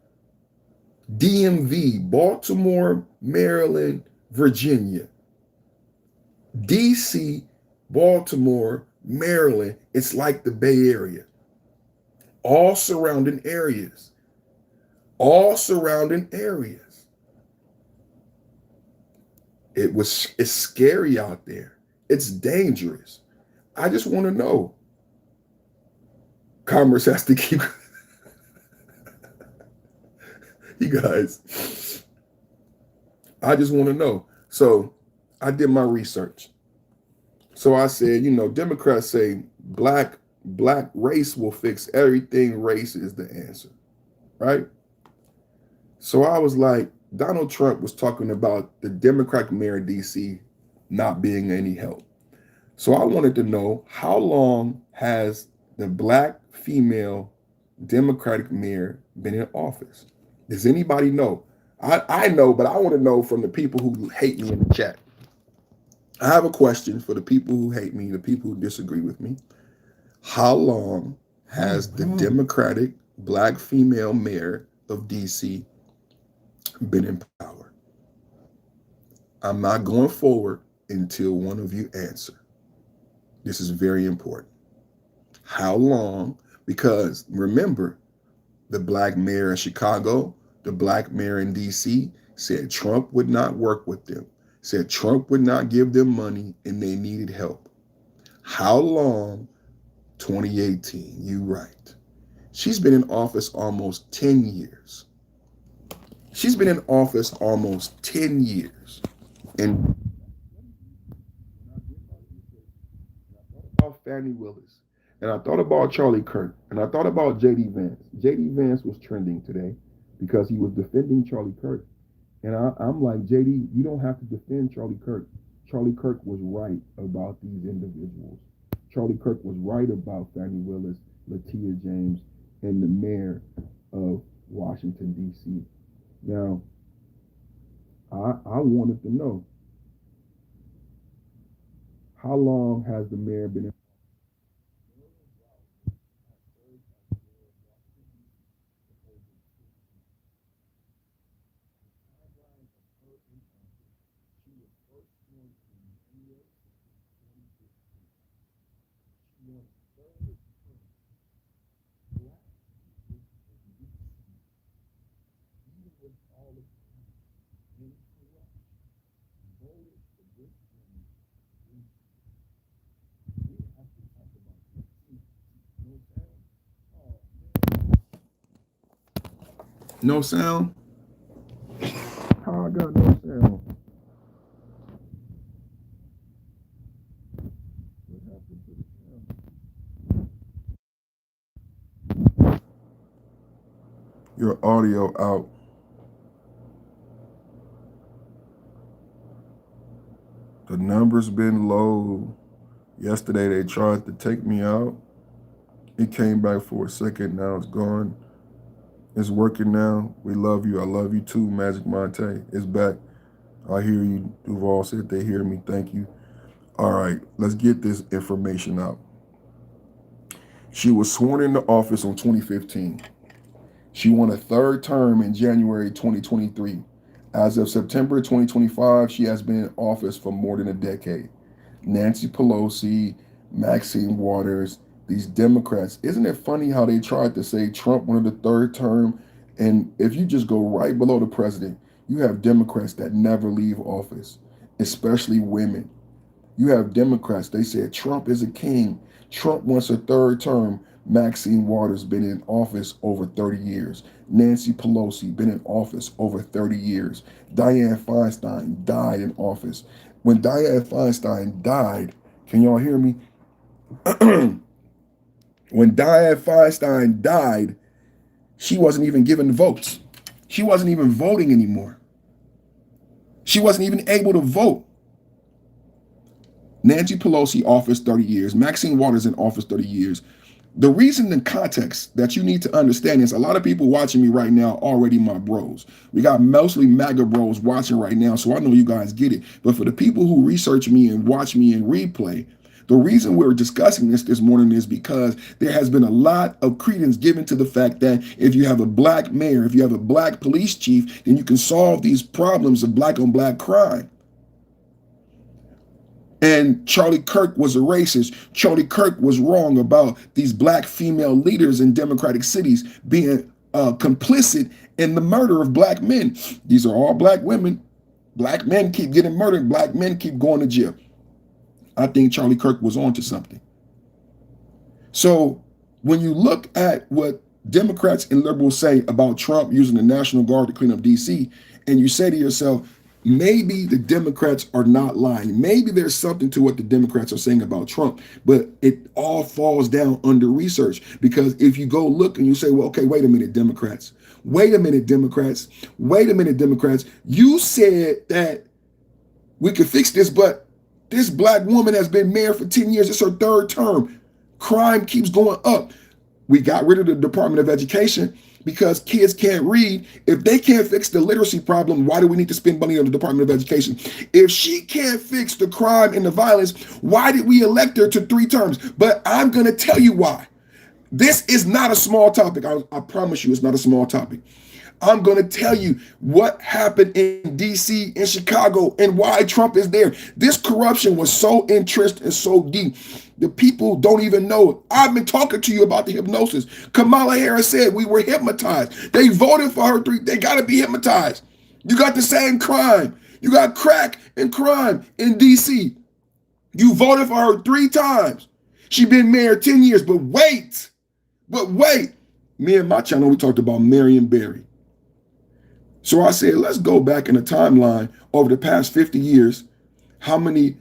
DMV, Baltimore, Maryland, Virginia. DC, Baltimore, Maryland, it's like the Bay Area. All surrounding areas. All surrounding areas. It's scary out there. It's dangerous. I just want to know. Commerce has to keep. You guys, I just want to know. So I did my research. So I said, Democrats say black race will fix everything. Race is the answer, right? So I was like, Donald Trump was talking about the Democratic mayor of DC not being any help. So I wanted to know, how long has the black female Democratic mayor been in office? Does anybody know? I know, but I want to know from the people who hate me in the chat. I have a question for the people who hate me, the people who disagree with me. How long has the Democratic black female mayor of DC been in power? I'm not going forward until one of you answer. This is very important. How long? Because remember, the black mayor in Chicago, the black mayor in DC said Trump would not work with them, said Trump would not give them money and they needed help. How long? 2018, you right. She's been in office almost 10 years. She's been in office almost 10 years. And I thought about Fannie Willis, and I thought about Charlie Kirk, and I thought about J.D. Vance. J.D. Vance was trending today because he was defending Charlie Kirk. And I'm like, J.D., you don't have to defend Charlie Kirk. Charlie Kirk was right about these individuals. Charlie Kirk was right about Fannie Willis, Latia James, and the mayor of Washington, D.C. Now, I wanted to know, how long has the mayor been in? No sound? How I got no sound? What happened to the sound? Your audio out. The number's been low. Yesterday they tried to take me out. It came back for a second. Now it's gone. It's working now. We love you. I love you too, Magic Monte. It's back. I hear you. Duval said they hear me. Thank you. All right, let's get this information out. She was sworn into office in 2015. She won a third term in January 2023. As of September 2025, she has been in office for more than a decade. Nancy Pelosi, Maxine Waters, these Democrats. Isn't it funny how they tried to say Trump wanted a third term? And if you just go right below the president, you have Democrats that never leave office, especially women. You have Democrats, they said Trump is a king. Trump wants a third term. Maxine Waters been in office over 30 years. Nancy Pelosi been in office over 30 years. Dianne Feinstein died in office. When Dianne Feinstein died, can y'all hear me? When Dianne Feinstein died, she wasn't even given votes. She wasn't even voting anymore. She wasn't even able to vote. Nancy Pelosi, office 30 years. Maxine Waters in office 30 years. The reason and context that you need to understand is a lot of people watching me right now already my bros. We got mostly MAGA bros watching right now, so I know you guys get it. But for the people who research me and watch me in replay, the reason we're discussing this morning is because there has been a lot of credence given to the fact that if you have a black mayor, if you have a black police chief, then you can solve these problems of black on black crime. And Charlie Kirk was a racist. Charlie Kirk was wrong about these black female leaders in Democratic cities being complicit in the murder of black men. These are all black women. Black men keep getting murdered. Black men keep going to jail. I think Charlie Kirk was onto something. So when you look at what Democrats and liberals say about Trump using the National Guard to clean up DC, and you say to yourself, maybe the Democrats are not lying. Maybe there's something to what the Democrats are saying about Trump, but it all falls down under research. Because if you go look and you say, well, okay, wait a minute, Democrats. Wait a minute, Democrats. Wait a minute, Democrats. You said that we could fix this, but this black woman has been mayor for 10 years. It's her third term. Crime keeps going up. We got rid of the Department of Education because kids can't read. If they can't fix the literacy problem, why do we need to spend money on the Department of Education? If she can't fix the crime and the violence, why did we elect her to 3 terms? But I'm going to tell you why. This is not a small topic. I promise you it's not a small topic. I'm going to tell you what happened in DC, in Chicago, and why Trump is there. This corruption was so entrenched and so deep. The people don't even know. I've been talking to you about the hypnosis. Kamala Harris said we were hypnotized. They voted for her They got to be hypnotized. You got the same crime. You got crack and crime in DC. You voted for her 3 times. She been mayor 10 years. But wait. Me and my channel, we talked about Marion Barry. So I said, let's go back in a timeline over the past 50 years. How many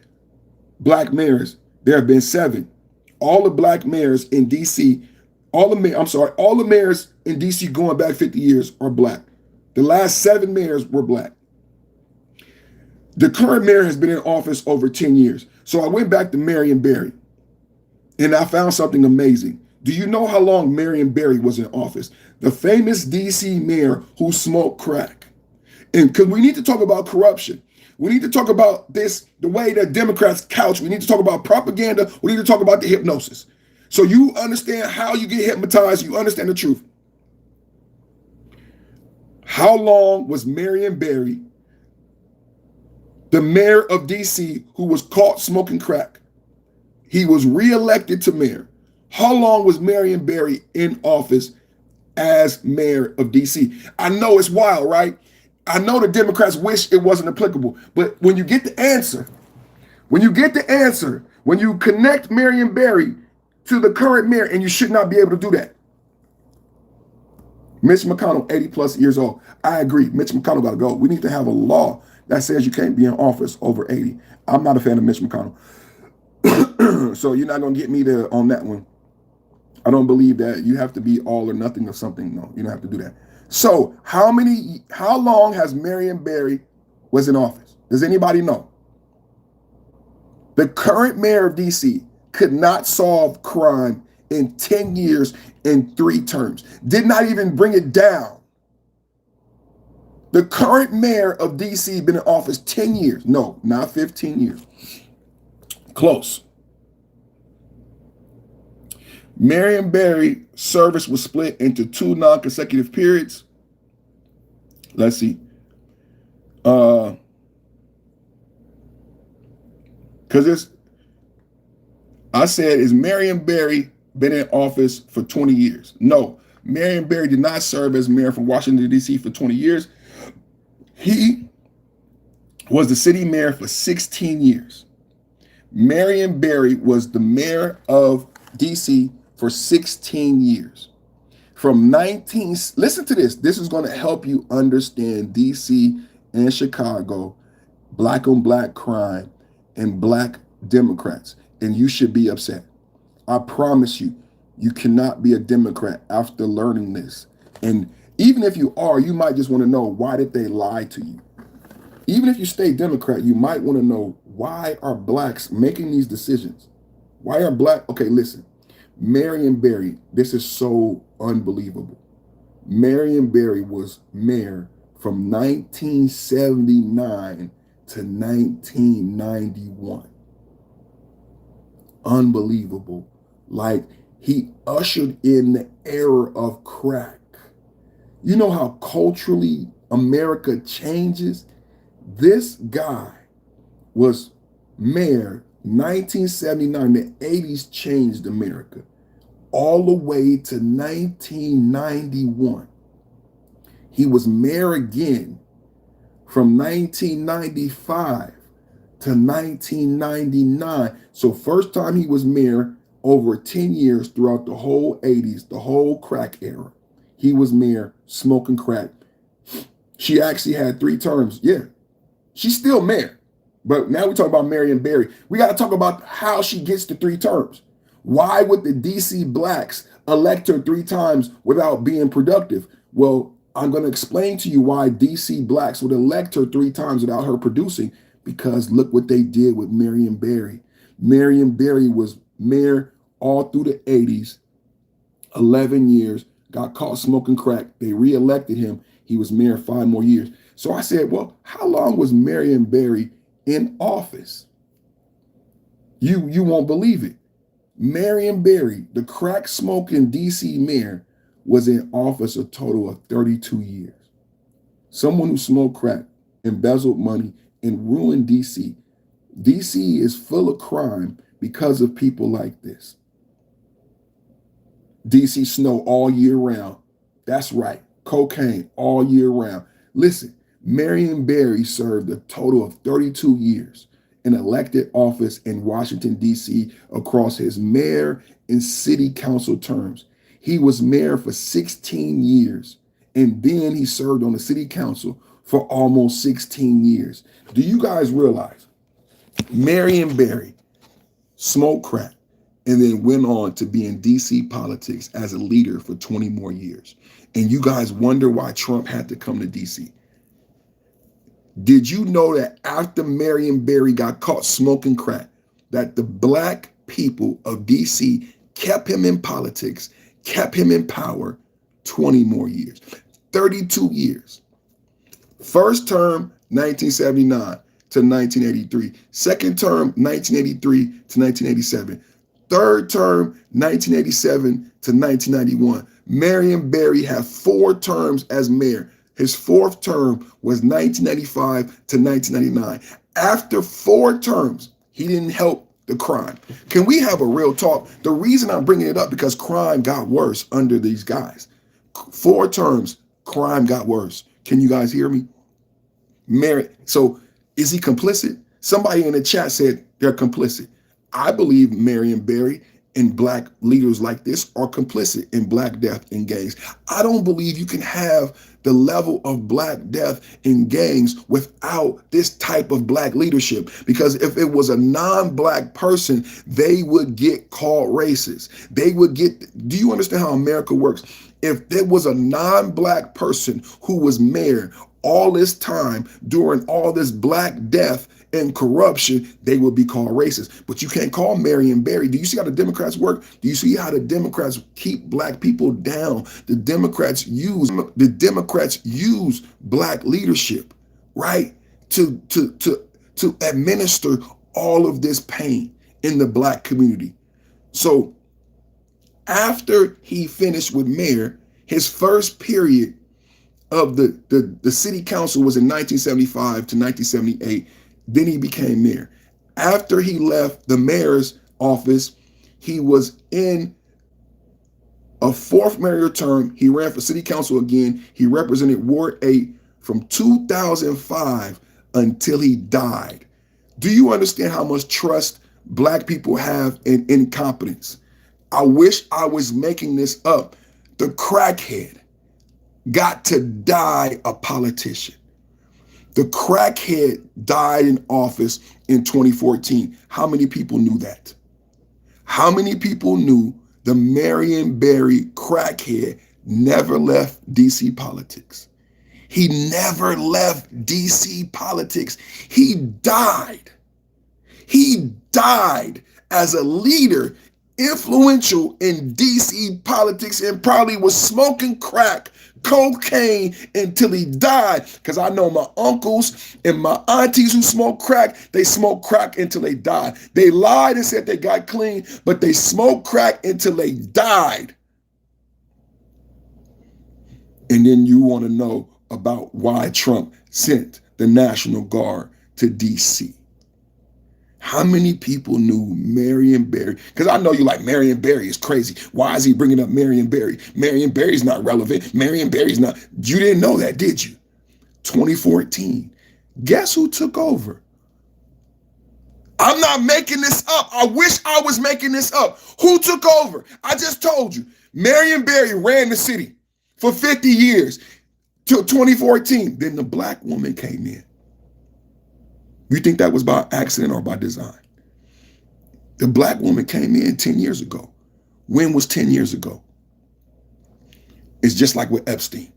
black mayors? There have been 7. All the black mayors in DC, all the mayors in DC going back 50 years are black. The last 7 mayors were black. The current mayor has been in office over 10 years. So I went back to Marion Barry and I found something amazing. Do you know how long Marion Barry was in office? The famous DC mayor who smoked crack. And because we need to talk about corruption. We need to talk about this, the way that Democrats couch. We need to talk about propaganda. We need to talk about the hypnosis. So you understand how you get hypnotized. You understand the truth. How long was Marion Barry, the mayor of DC, who was caught smoking crack? He was reelected to mayor. How long was Marion Barry in office as mayor of DC? I know it's wild, right? I know the Democrats wish it wasn't applicable, but when you get the answer, when you connect Marion Barry to the current mayor, and you should not be able to do that. Mitch McConnell, 80 plus years old. I agree. Mitch McConnell got to go. We need to have a law that says you can't be in office over 80. I'm not a fan of Mitch McConnell. So you're not going to get me there on that one. I don't believe that you have to be all or nothing or something. No, you don't have to do that. So how long has Marion Barry was in office? Does anybody know? The current mayor of DC could not solve crime in 10 years in 3 terms. Did not even bring it down. The current mayor of DC been in office 10 years. No, not 15 years. Close. Marion Barry service was split into 2 non-consecutive periods. Let's see. Because I said, is Marion Barry been in office for 20 years? No, Marion Barry did not serve as mayor from Washington, D.C. for 20 years. He was the city mayor for 16 years. Marion Barry was the mayor of D.C. for 16 years. Listen to this. This is going to help you understand D.C. and Chicago, black on black crime, and black Democrats. And you should be upset. I promise you, you cannot be a Democrat after learning this. And even if you are, you might just want to know, why did they lie to you? Even if you stay Democrat, you might want to know, why are blacks making these decisions? Why are okay, listen. Marion Barry, this is so unbelievable. Marion Barry was mayor from 1979 to 1991. Unbelievable. Like, he ushered in the era of crack. You know how culturally America changes? This guy was mayor 1979. The 80s changed America all the way to 1991. He was mayor again from 1995 to 1999. So first time he was mayor over 10 years throughout the whole 80s, the whole crack era. He was mayor smoking crack. She actually had 3 terms. Yeah, she's still mayor. But now we talk about Marion Barry. We got to talk about how she gets to 3 terms. Why would the DC blacks elect her 3 times without being productive? Well, I'm going to explain to you why DC blacks would elect her 3 times without her producing, because look what they did with Marion Barry. Marion Barry was mayor all through the 80s, 11 years, got caught smoking crack. They reelected him. He was mayor 5 more years. So I said, well, how long was Marion Barry in office? You won't believe it. Marion Barry, the crack smoking DC mayor, was in office a total of 32 years. Someone who smoked crack, embezzled money, and ruined DC. DC is full of crime because of people like this. DC snow all year round. That's right. Cocaine all year round. Listen, Marion Barry served a total of 32 years in elected office in Washington, D.C. across his mayor and city council terms. He was mayor for 16 years, and then he served on the city council for almost 16 years. Do you guys realize Marion Barry smoked crack and then went on to be in DC politics as a leader for 20 more years? And you guys wonder why Trump had to come to DC. Did you know that after Marion Barry got caught smoking crack, that the black people of DC kept him in politics, kept him in power 20 more years, 32 years. First term, 1979 to 1983. Second term, 1983 to 1987. Third term, 1987 to 1991. Marion Barry had 4 terms as mayor. His 4th term was 1995 to 1999. After 4 terms, he didn't help the crime. Can we have a real talk? The reason I'm bringing it up because crime got worse under these guys. 4 terms, crime got worse. Can you guys hear me? So is he complicit? Somebody in the chat said they're complicit. I believe Marion Barry and black leaders like this are complicit in black death in gangs. I don't believe you can have the level of black death in gangs without this type of black leadership. Because if it was a non-black person, they would get called racist. They would get, do you understand how America works? If there was a non-black person who was mayor all this time during all this black death and corruption, they would be called racist. But you can't call Marion Barry. Do you see how the Democrats work? Do you see how the Democrats keep black people down? The Democrats use black leadership, right? To administer all of this pain in the black community. So after he finished with mayor, his first period of the city council was in 1975 to 1978. Then he became mayor. After he left the mayor's office, he was in a 4th mayor term. He ran for city council again. He represented Ward 8 from 2005 until he died. Do you understand how much trust black people have in incompetence? I wish I was making this up. The crackhead got to die a politician. The crackhead died in office in 2014. How many people knew that? How many people knew the Marion Barry crackhead never left DC politics? He never left DC politics. He died. He died as a leader, influential in DC politics, and probably was smoking crack, cocaine until he died. Because I know my uncles and my aunties who smoke crack, they smoke crack until they died. They lied and said they got clean, but they smoked crack until they died. And then you want to know about why Trump sent the National Guard to DC. How many people knew Marion Barry? Because I know you like, Marion Barry is crazy. Why is he bringing up Marion Barry? Marion Barry's not relevant. Marion Barry's not. You didn't know that, did you? 2014. Guess who took over? I'm not making this up. I wish I was making this up. Who took over? I just told you. Marion Barry ran the city for 50 years till 2014. Then the black woman came in. You think that was by accident or by design? The black woman came in 10 years ago. When was 10 years ago? It's just like with Epstein.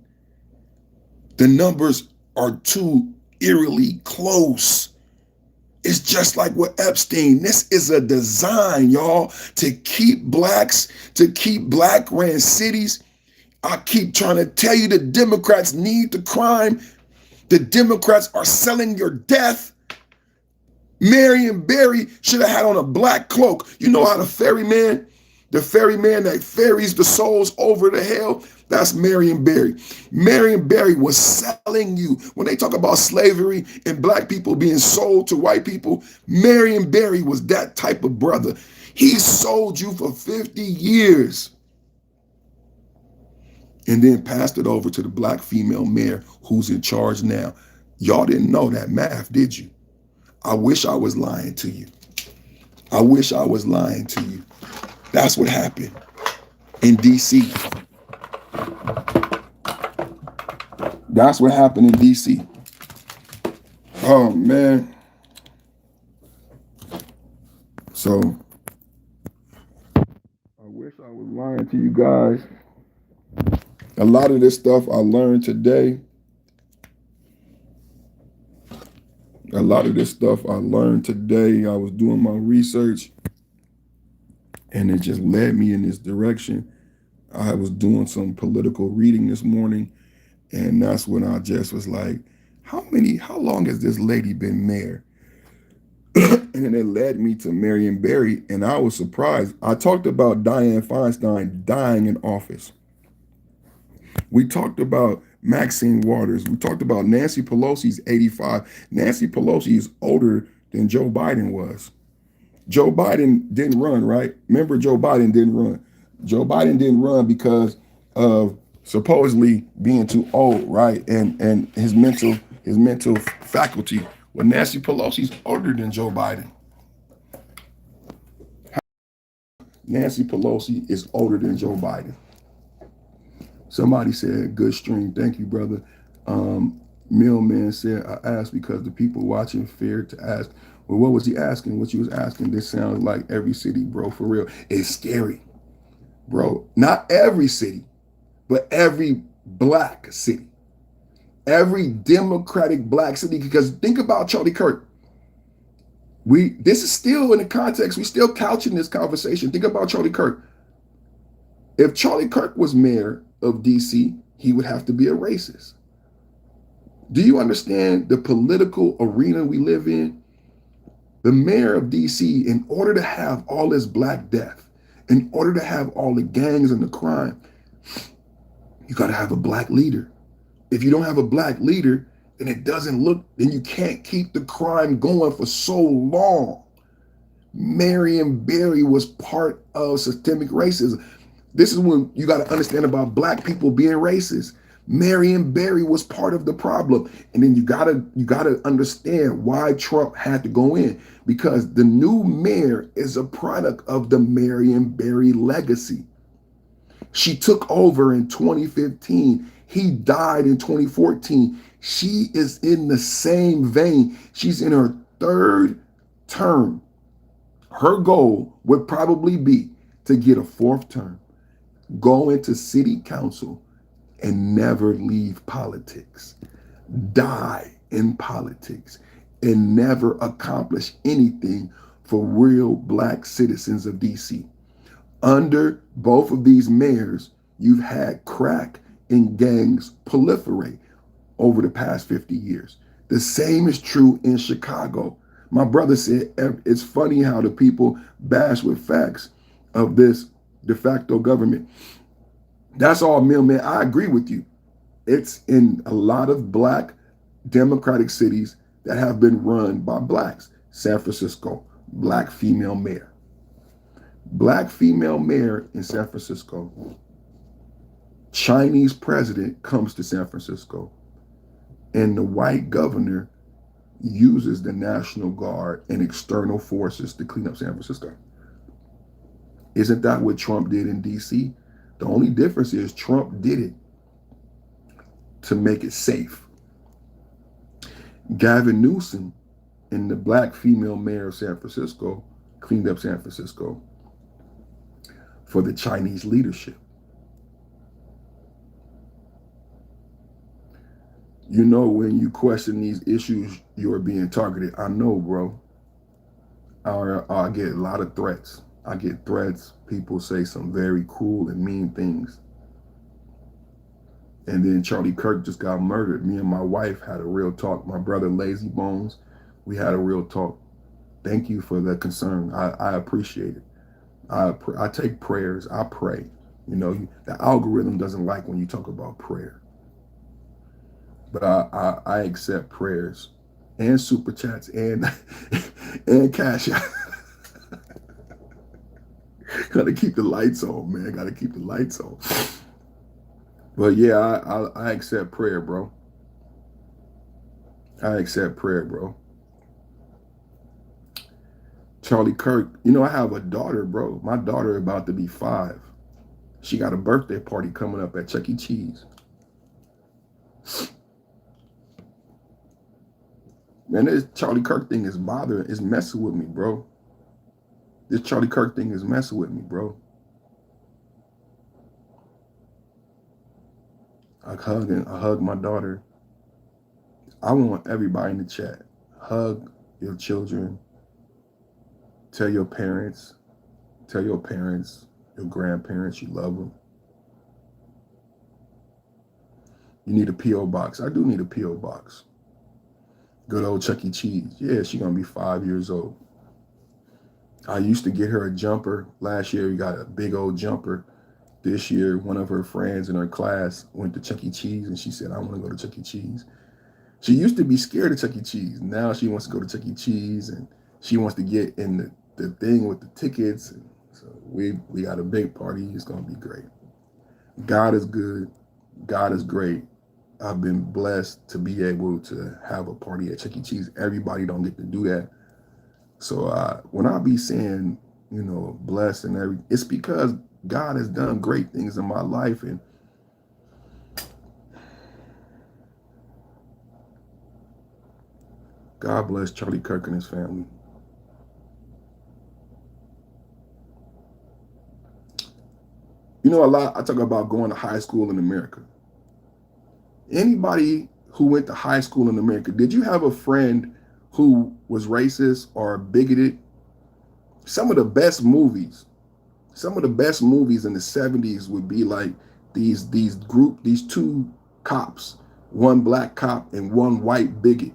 The numbers are too eerily close. It's just like with Epstein. This is a design, y'all, to keep blacks, to keep black ran cities. I keep trying to tell you the Democrats need the crime. The Democrats are selling your death. Marion Barry should have had on a black cloak. You know how the ferryman that ferries the souls over to hell, That's Marion Barry. Marion Barry was selling you. When they talk about slavery and black people being sold to white people, Marion Barry was that type of brother. He sold you for 50 years and then passed it over to the black female mayor who's in charge now. Y'all didn't know that math, did you? I wish I was lying to you. I wish I was lying to you. That's what happened in D.C. That's what happened in D.C. Oh, man. So, I wish I was lying to you guys. A lot of this stuff I learned today. I was doing my research, and it just led me in this direction. I was doing some political reading this morning, and that's when I just was like, how long has this lady been mayor? And then it led me to Marion Barry, and I was surprised. I talked about Dianne Feinstein dying in office. We talked about Maxine Waters. We talked about Nancy Pelosi's 85. Nancy Pelosi is older than Joe Biden was. Joe Biden didn't run, right? Remember, Joe Biden didn't run. Joe Biden didn't run because of supposedly being too old, right? And his mental faculty. Well, Nancy Pelosi's older than Joe Biden. Nancy Pelosi is older than Joe Biden. Somebody said, good stream. Thank you, brother. Millman said, I asked because the people watching feared to ask. Well, what was he asking? What you was asking? This sounds like every city, bro, for real. It's scary, bro. Not every city, but every black city. Every Democratic black city. Because think about Charlie Kirk. This is still in the context. We still couching this conversation. Think about Charlie Kirk. If Charlie Kirk was mayor of DC, he would have to be a racist. Do you understand the political arena we live in? The mayor of DC, in order to have all this black death, in order to have all the gangs and the crime, you got to have a black leader. If you don't have a black leader, then then you can't keep the crime going for so long. Marion Barry was part of systemic racism. This is when you got to understand about black people being racist. Marion Barry was part of the problem. And then you gotta understand why Trump had to go in, because the new mayor is a product of the Marion Barry legacy. She took over in 2015. He died in 2014. She is in the same vein. She's in her third term. Her goal would probably be to get a fourth term, go into city council, and never leave politics, die in politics, and never accomplish anything for real black citizens of DC. Under both of these mayors, you've had crack and gangs proliferate over the past 50 years. The same is true in Chicago. My brother said it's funny how the people bash with facts of this de facto government. That's all, Millman. I agree with you. It's in a lot of black democratic cities that have been run by blacks. San Francisco, black female mayor. Black female mayor in San Francisco. Chinese president comes to San Francisco, and the white governor uses the National Guard and external forces to clean up San Francisco. Isn't that what Trump did in DC? The only difference is Trump did it to make it safe. Gavin Newsom and the black female mayor of San Francisco cleaned up San Francisco for the Chinese leadership. You know, when you question these issues, you're being targeted. I know, bro. I get a lot of threats. I get threats. People say some very cruel and mean things. And then Charlie Kirk just got murdered. Me and my wife had a real talk. My brother, Lazy Bones, we had a real talk. Thank you for the concern. I appreciate it. I take prayers. I pray. You know, the algorithm doesn't like when you talk about prayer. But I accept prayers and super chats and and cash out. Gotta keep the lights on, man. Gotta keep the lights on. But yeah, I accept prayer, bro. I accept prayer, bro. Charlie Kirk, you know, I have a daughter, bro. My daughter about to be 5. She got a birthday party coming up at Chuck E. Cheese. Man, this Charlie Kirk thing is messing with me, bro. This Charlie Kirk thing is messing with me, bro. I hug my daughter. I want everybody in the chat. Hug your children. Tell your parents, your grandparents you love them. You need a P.O. box. I do need a P.O. box. Good old Chuck E. Cheese. Yeah, she's going to be 5 years old. I used to get her a jumper. Last year, we got a big old jumper. This year, one of her friends in her class went to Chuck E. Cheese, and she said, I want to go to Chuck E. Cheese. She used to be scared of Chuck E. Cheese. Now she wants to go to Chuck E. Cheese, and she wants to get in the thing with the tickets. And so we got a big party. It's going to be great. God is good. God is great. I've been blessed to be able to have a party at Chuck E. Cheese. Everybody don't get to do that. So when I be saying, you know, blessed and everything, it's because God has done great things in my life. And God bless Charlie Kirk and his family. You know, I talk about going to high school in America. Anybody who went to high school in America, did you have a friend who was racist or bigoted? Some of the best movies in the 70s would be like these two cops, one black cop and one white bigot.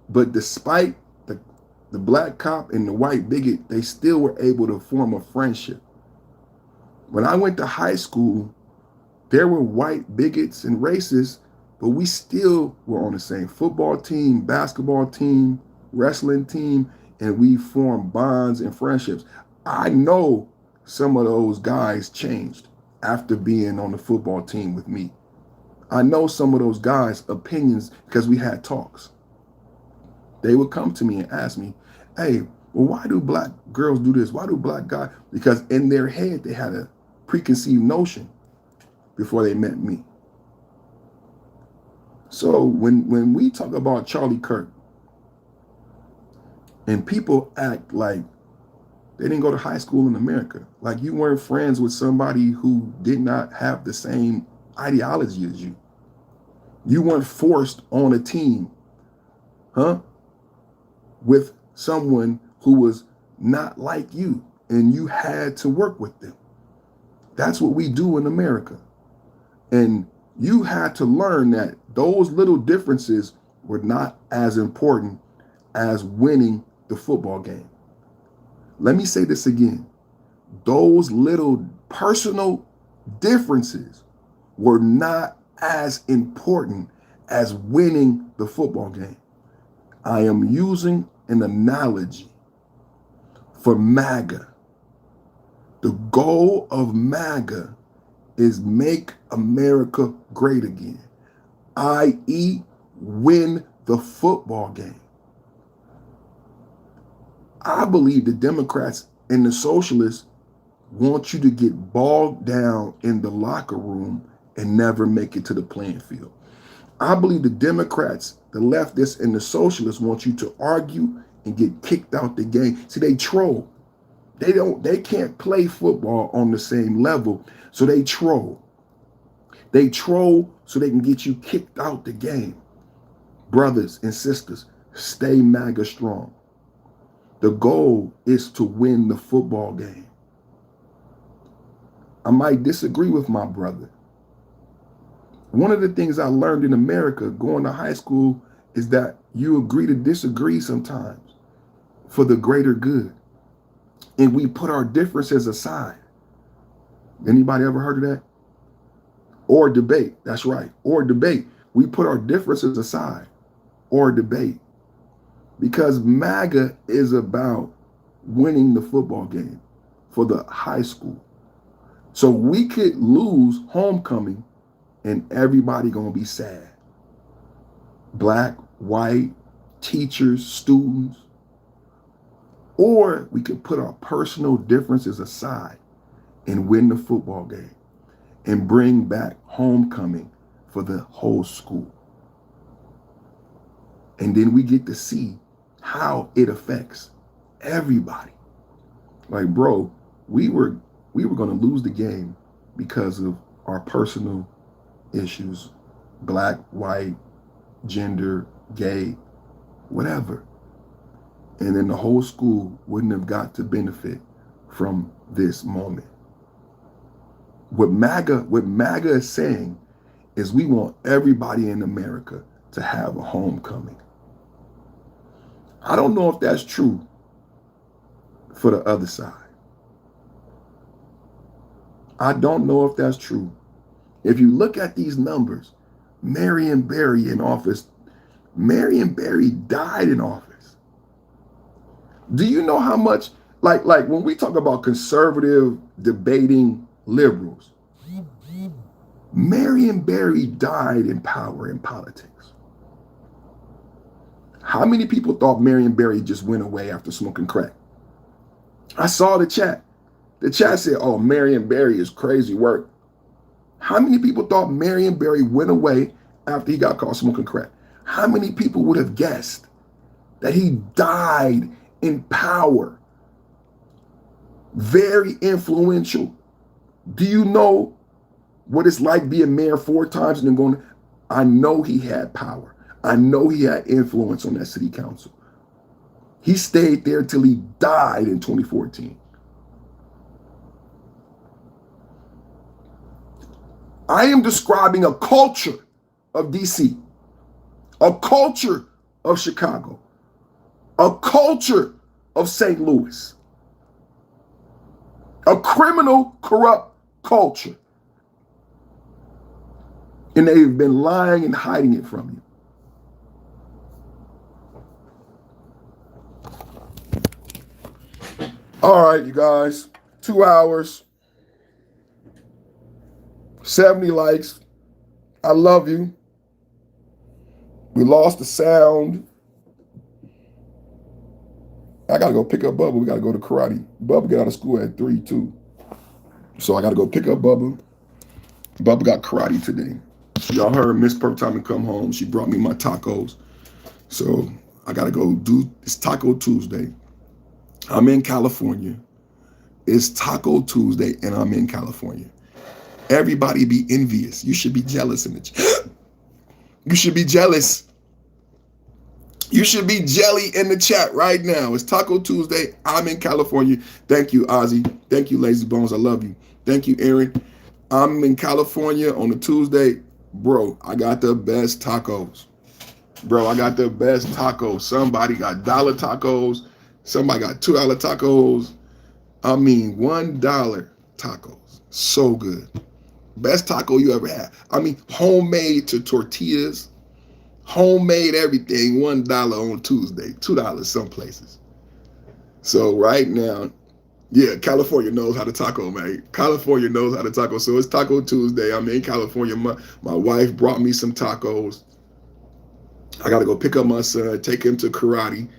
But despite the black cop and the white bigot, they still were able to form a friendship. When I went to high school, there were white bigots and racists, but we still were on the same football team, basketball team, wrestling team, and we formed bonds and friendships. I know some of those guys changed after being on the football team with me. I know some of those guys' opinions because we had talks. They would come to me and ask me, hey, well, why do black girls do this? Why do black guys? Because in their head, they had a preconceived notion before they met me. So when we talk about Charlie Kirk and people act like they didn't go to high school in America, like you weren't friends with somebody who did not have the same ideology as you. You weren't forced on a team, with someone who was not like you, and you had to work with them. That's what we do in America. And you had to learn that those little differences were not as important as winning the football game. Let me say this again. Those little personal differences were not as important as winning the football game. I am using an analogy for MAGA. The goal of MAGA is make America great again, i.e., win the football game. I believe the Democrats and the socialists want you to get bogged down in the locker room and never make it to the playing field. I believe the Democrats, the leftists, and the socialists want you to argue and get kicked out the game. See, they troll. They can't play football on the same level, so they troll. They troll so they can get you kicked out the game. Brothers and sisters, stay MAGA strong. The goal is to win the football game. I might disagree with my brother. One of the things I learned in America going to high school is that you agree to disagree sometimes for the greater good. And we put our differences aside. Anybody ever heard of that? Or debate. That's right. Or debate. We put our differences aside. Or debate. Because MAGA is about winning the football game for the high school. So we could lose homecoming and everybody gonna be sad. Black, white, teachers, students. Or we could put our personal differences aside and win the football game and bring back homecoming for the whole school. And then we get to see how it affects everybody. Like, bro, we were going to lose the game because of our personal issues, black, white, gender, gay, whatever. And then the whole school wouldn't have got to benefit from this moment. What MAGA is saying is we want everybody in America to have a homecoming. I don't know if that's true for the other side. I don't know if that's true. If you look at these numbers, Marion Barry in office, Marion Barry died in office. Do you know how much, like when we talk about conservative debating liberals, Marion Barry died in power in politics. How many people thought Marion Barry just went away after smoking crack? I saw the chat. The chat said, oh, Marion Barry is crazy work. How many people thought Marion Barry went away after he got caught smoking crack? How many people would have guessed that he died in power? Very influential. Do you know what it's like being mayor 4 times and then going, I know he had power. I know he had influence on that city council. He stayed there till he died in 2014. I am describing a culture of DC, a culture of Chicago, a culture of St. Louis, a criminal, corrupt culture. And they've been lying and hiding it from you. All right, you guys, 2 hours, 70 likes. I love you. We lost the sound. I got to go pick up Bubba. We got to go to karate. Bubba got out of school at 3 too. So I got to go pick up Bubba. Bubba got karate today. Y'all heard Miss Perfect Time to come home. She brought me my tacos. So I got to go do, it's Taco Tuesday. I'm in California. It's Taco Tuesday and I'm in California. Everybody be envious. You should be jealous in the chat. You should be jealous. You should be jelly in the chat right now. It's Taco Tuesday. I'm in California. Thank you, Ozzy. Thank you, Lazy Bones. I love you. Thank you, Aaron. I'm in California on a Tuesday. Bro, I got the best tacos. Bro, I got the best tacos. Somebody got $1 tacos. Somebody got $2 tacos. I mean, $1 tacos. So good. Best taco you ever had. I mean, homemade to tortillas. Homemade everything. $1 on Tuesday. $2 some places. So right now, yeah, California knows how to taco, man. California knows how to taco. So it's Taco Tuesday. I'm in California. My wife brought me some tacos. I got to go pick up my son, take him to karate.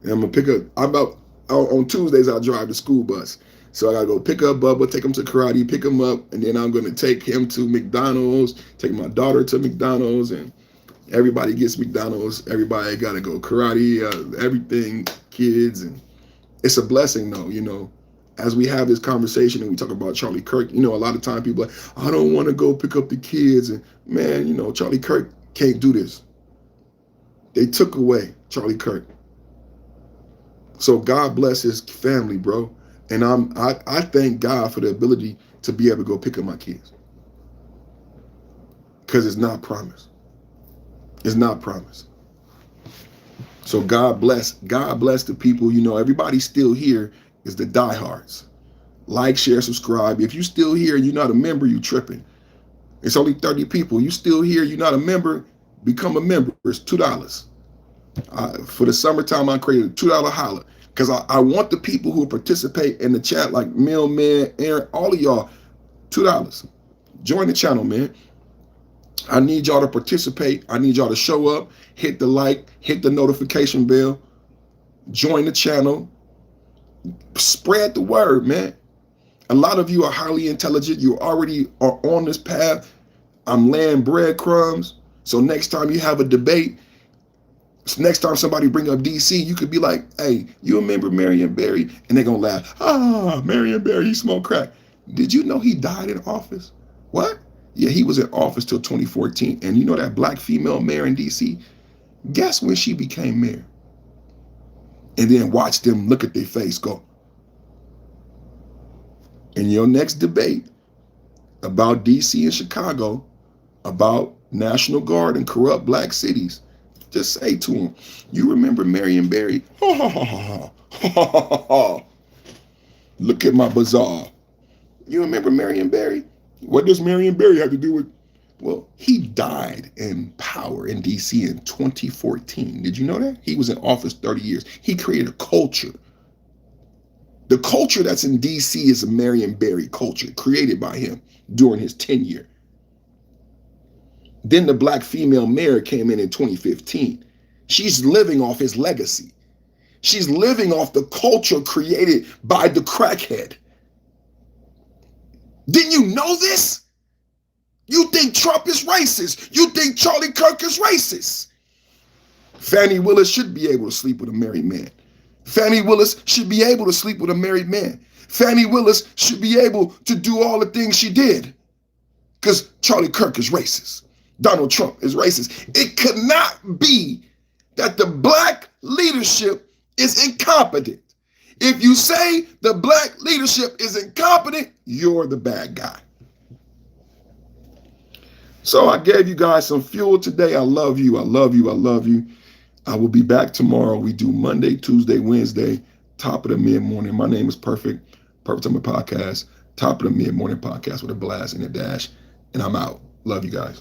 And I'm going to pick up, on Tuesdays, I drive the school bus. So I got to go pick up Bubba, take him to karate, pick him up, and then I'm going to take him to McDonald's, take my daughter to McDonald's, and everybody gets McDonald's. Everybody got to go karate, everything, kids. And it's a blessing, though, you know. As we have this conversation and we talk about Charlie Kirk, you know, a lot of time people are like, I don't want to go pick up the kids. And man, you know, Charlie Kirk can't do this. They took away Charlie Kirk. So God bless his family, bro. And I thank God for the ability to be able to go pick up my kids. Because it's not promised. It's not promised. So God bless the people, you know, everybody still here is the diehards. Like, share, subscribe. If you still here and you're not a member, you tripping. It's only 30 people. You still here, you're not a member, become a member. It's $2. For the summertime, I created a $2 holler because I want the people who participate in the chat, like Mailman, Aaron, all of y'all, $2. Join the channel, man. I need y'all to participate. I need y'all to show up, hit the like, hit the notification bell, join the channel, spread the word, man. A lot of you are highly intelligent. You already are on this path. I'm laying breadcrumbs. So next time you have a debate, next time somebody bring up DC, you could be like, hey, you remember Marion Barry? And they're going to laugh. Ah, Marion Barry, he smoked crack. Did you know he died in office? What? Yeah, he was in office till 2014. And you know that black female mayor in DC? Guess when she became mayor? And then watch them look at their face go. In your next debate about DC and Chicago, about National Guard and corrupt black cities, just say to them, you remember Marion Barry? Ha, ha, ha, ha, ha, ha, ha. Look at my bazaar. You remember Marion Barry? What does Marion Barry have to do with? Well, he died in power in DC in 2014. Did you know that? He was in office 30 years. He created a culture. The culture that's in DC is a Marion Barry culture created by him during his tenure. Then the black female mayor came in 2015. She's living off his legacy. She's living off the culture created by the crackhead. Didn't you know this? You think Trump is racist. You think Charlie Kirk is racist. Fannie Willis should be able to sleep with a married man. Fannie Willis should be able to sleep with a married man. Fannie Willis should be able to do all the things she did because Charlie Kirk is racist. Donald Trump is racist. It could not be that the black leadership is incompetent. If you say the black leadership is incompetent, you're the bad guy. So I gave you guys some fuel today. I love you. I love you. I love you. I will be back tomorrow. We do Monday, Tuesday, Wednesday, top of the mid-morning. My name is Perfect. Perfect Time Podcast. Top of the mid-morning podcast with a blast and a dash. And I'm out. Love you guys.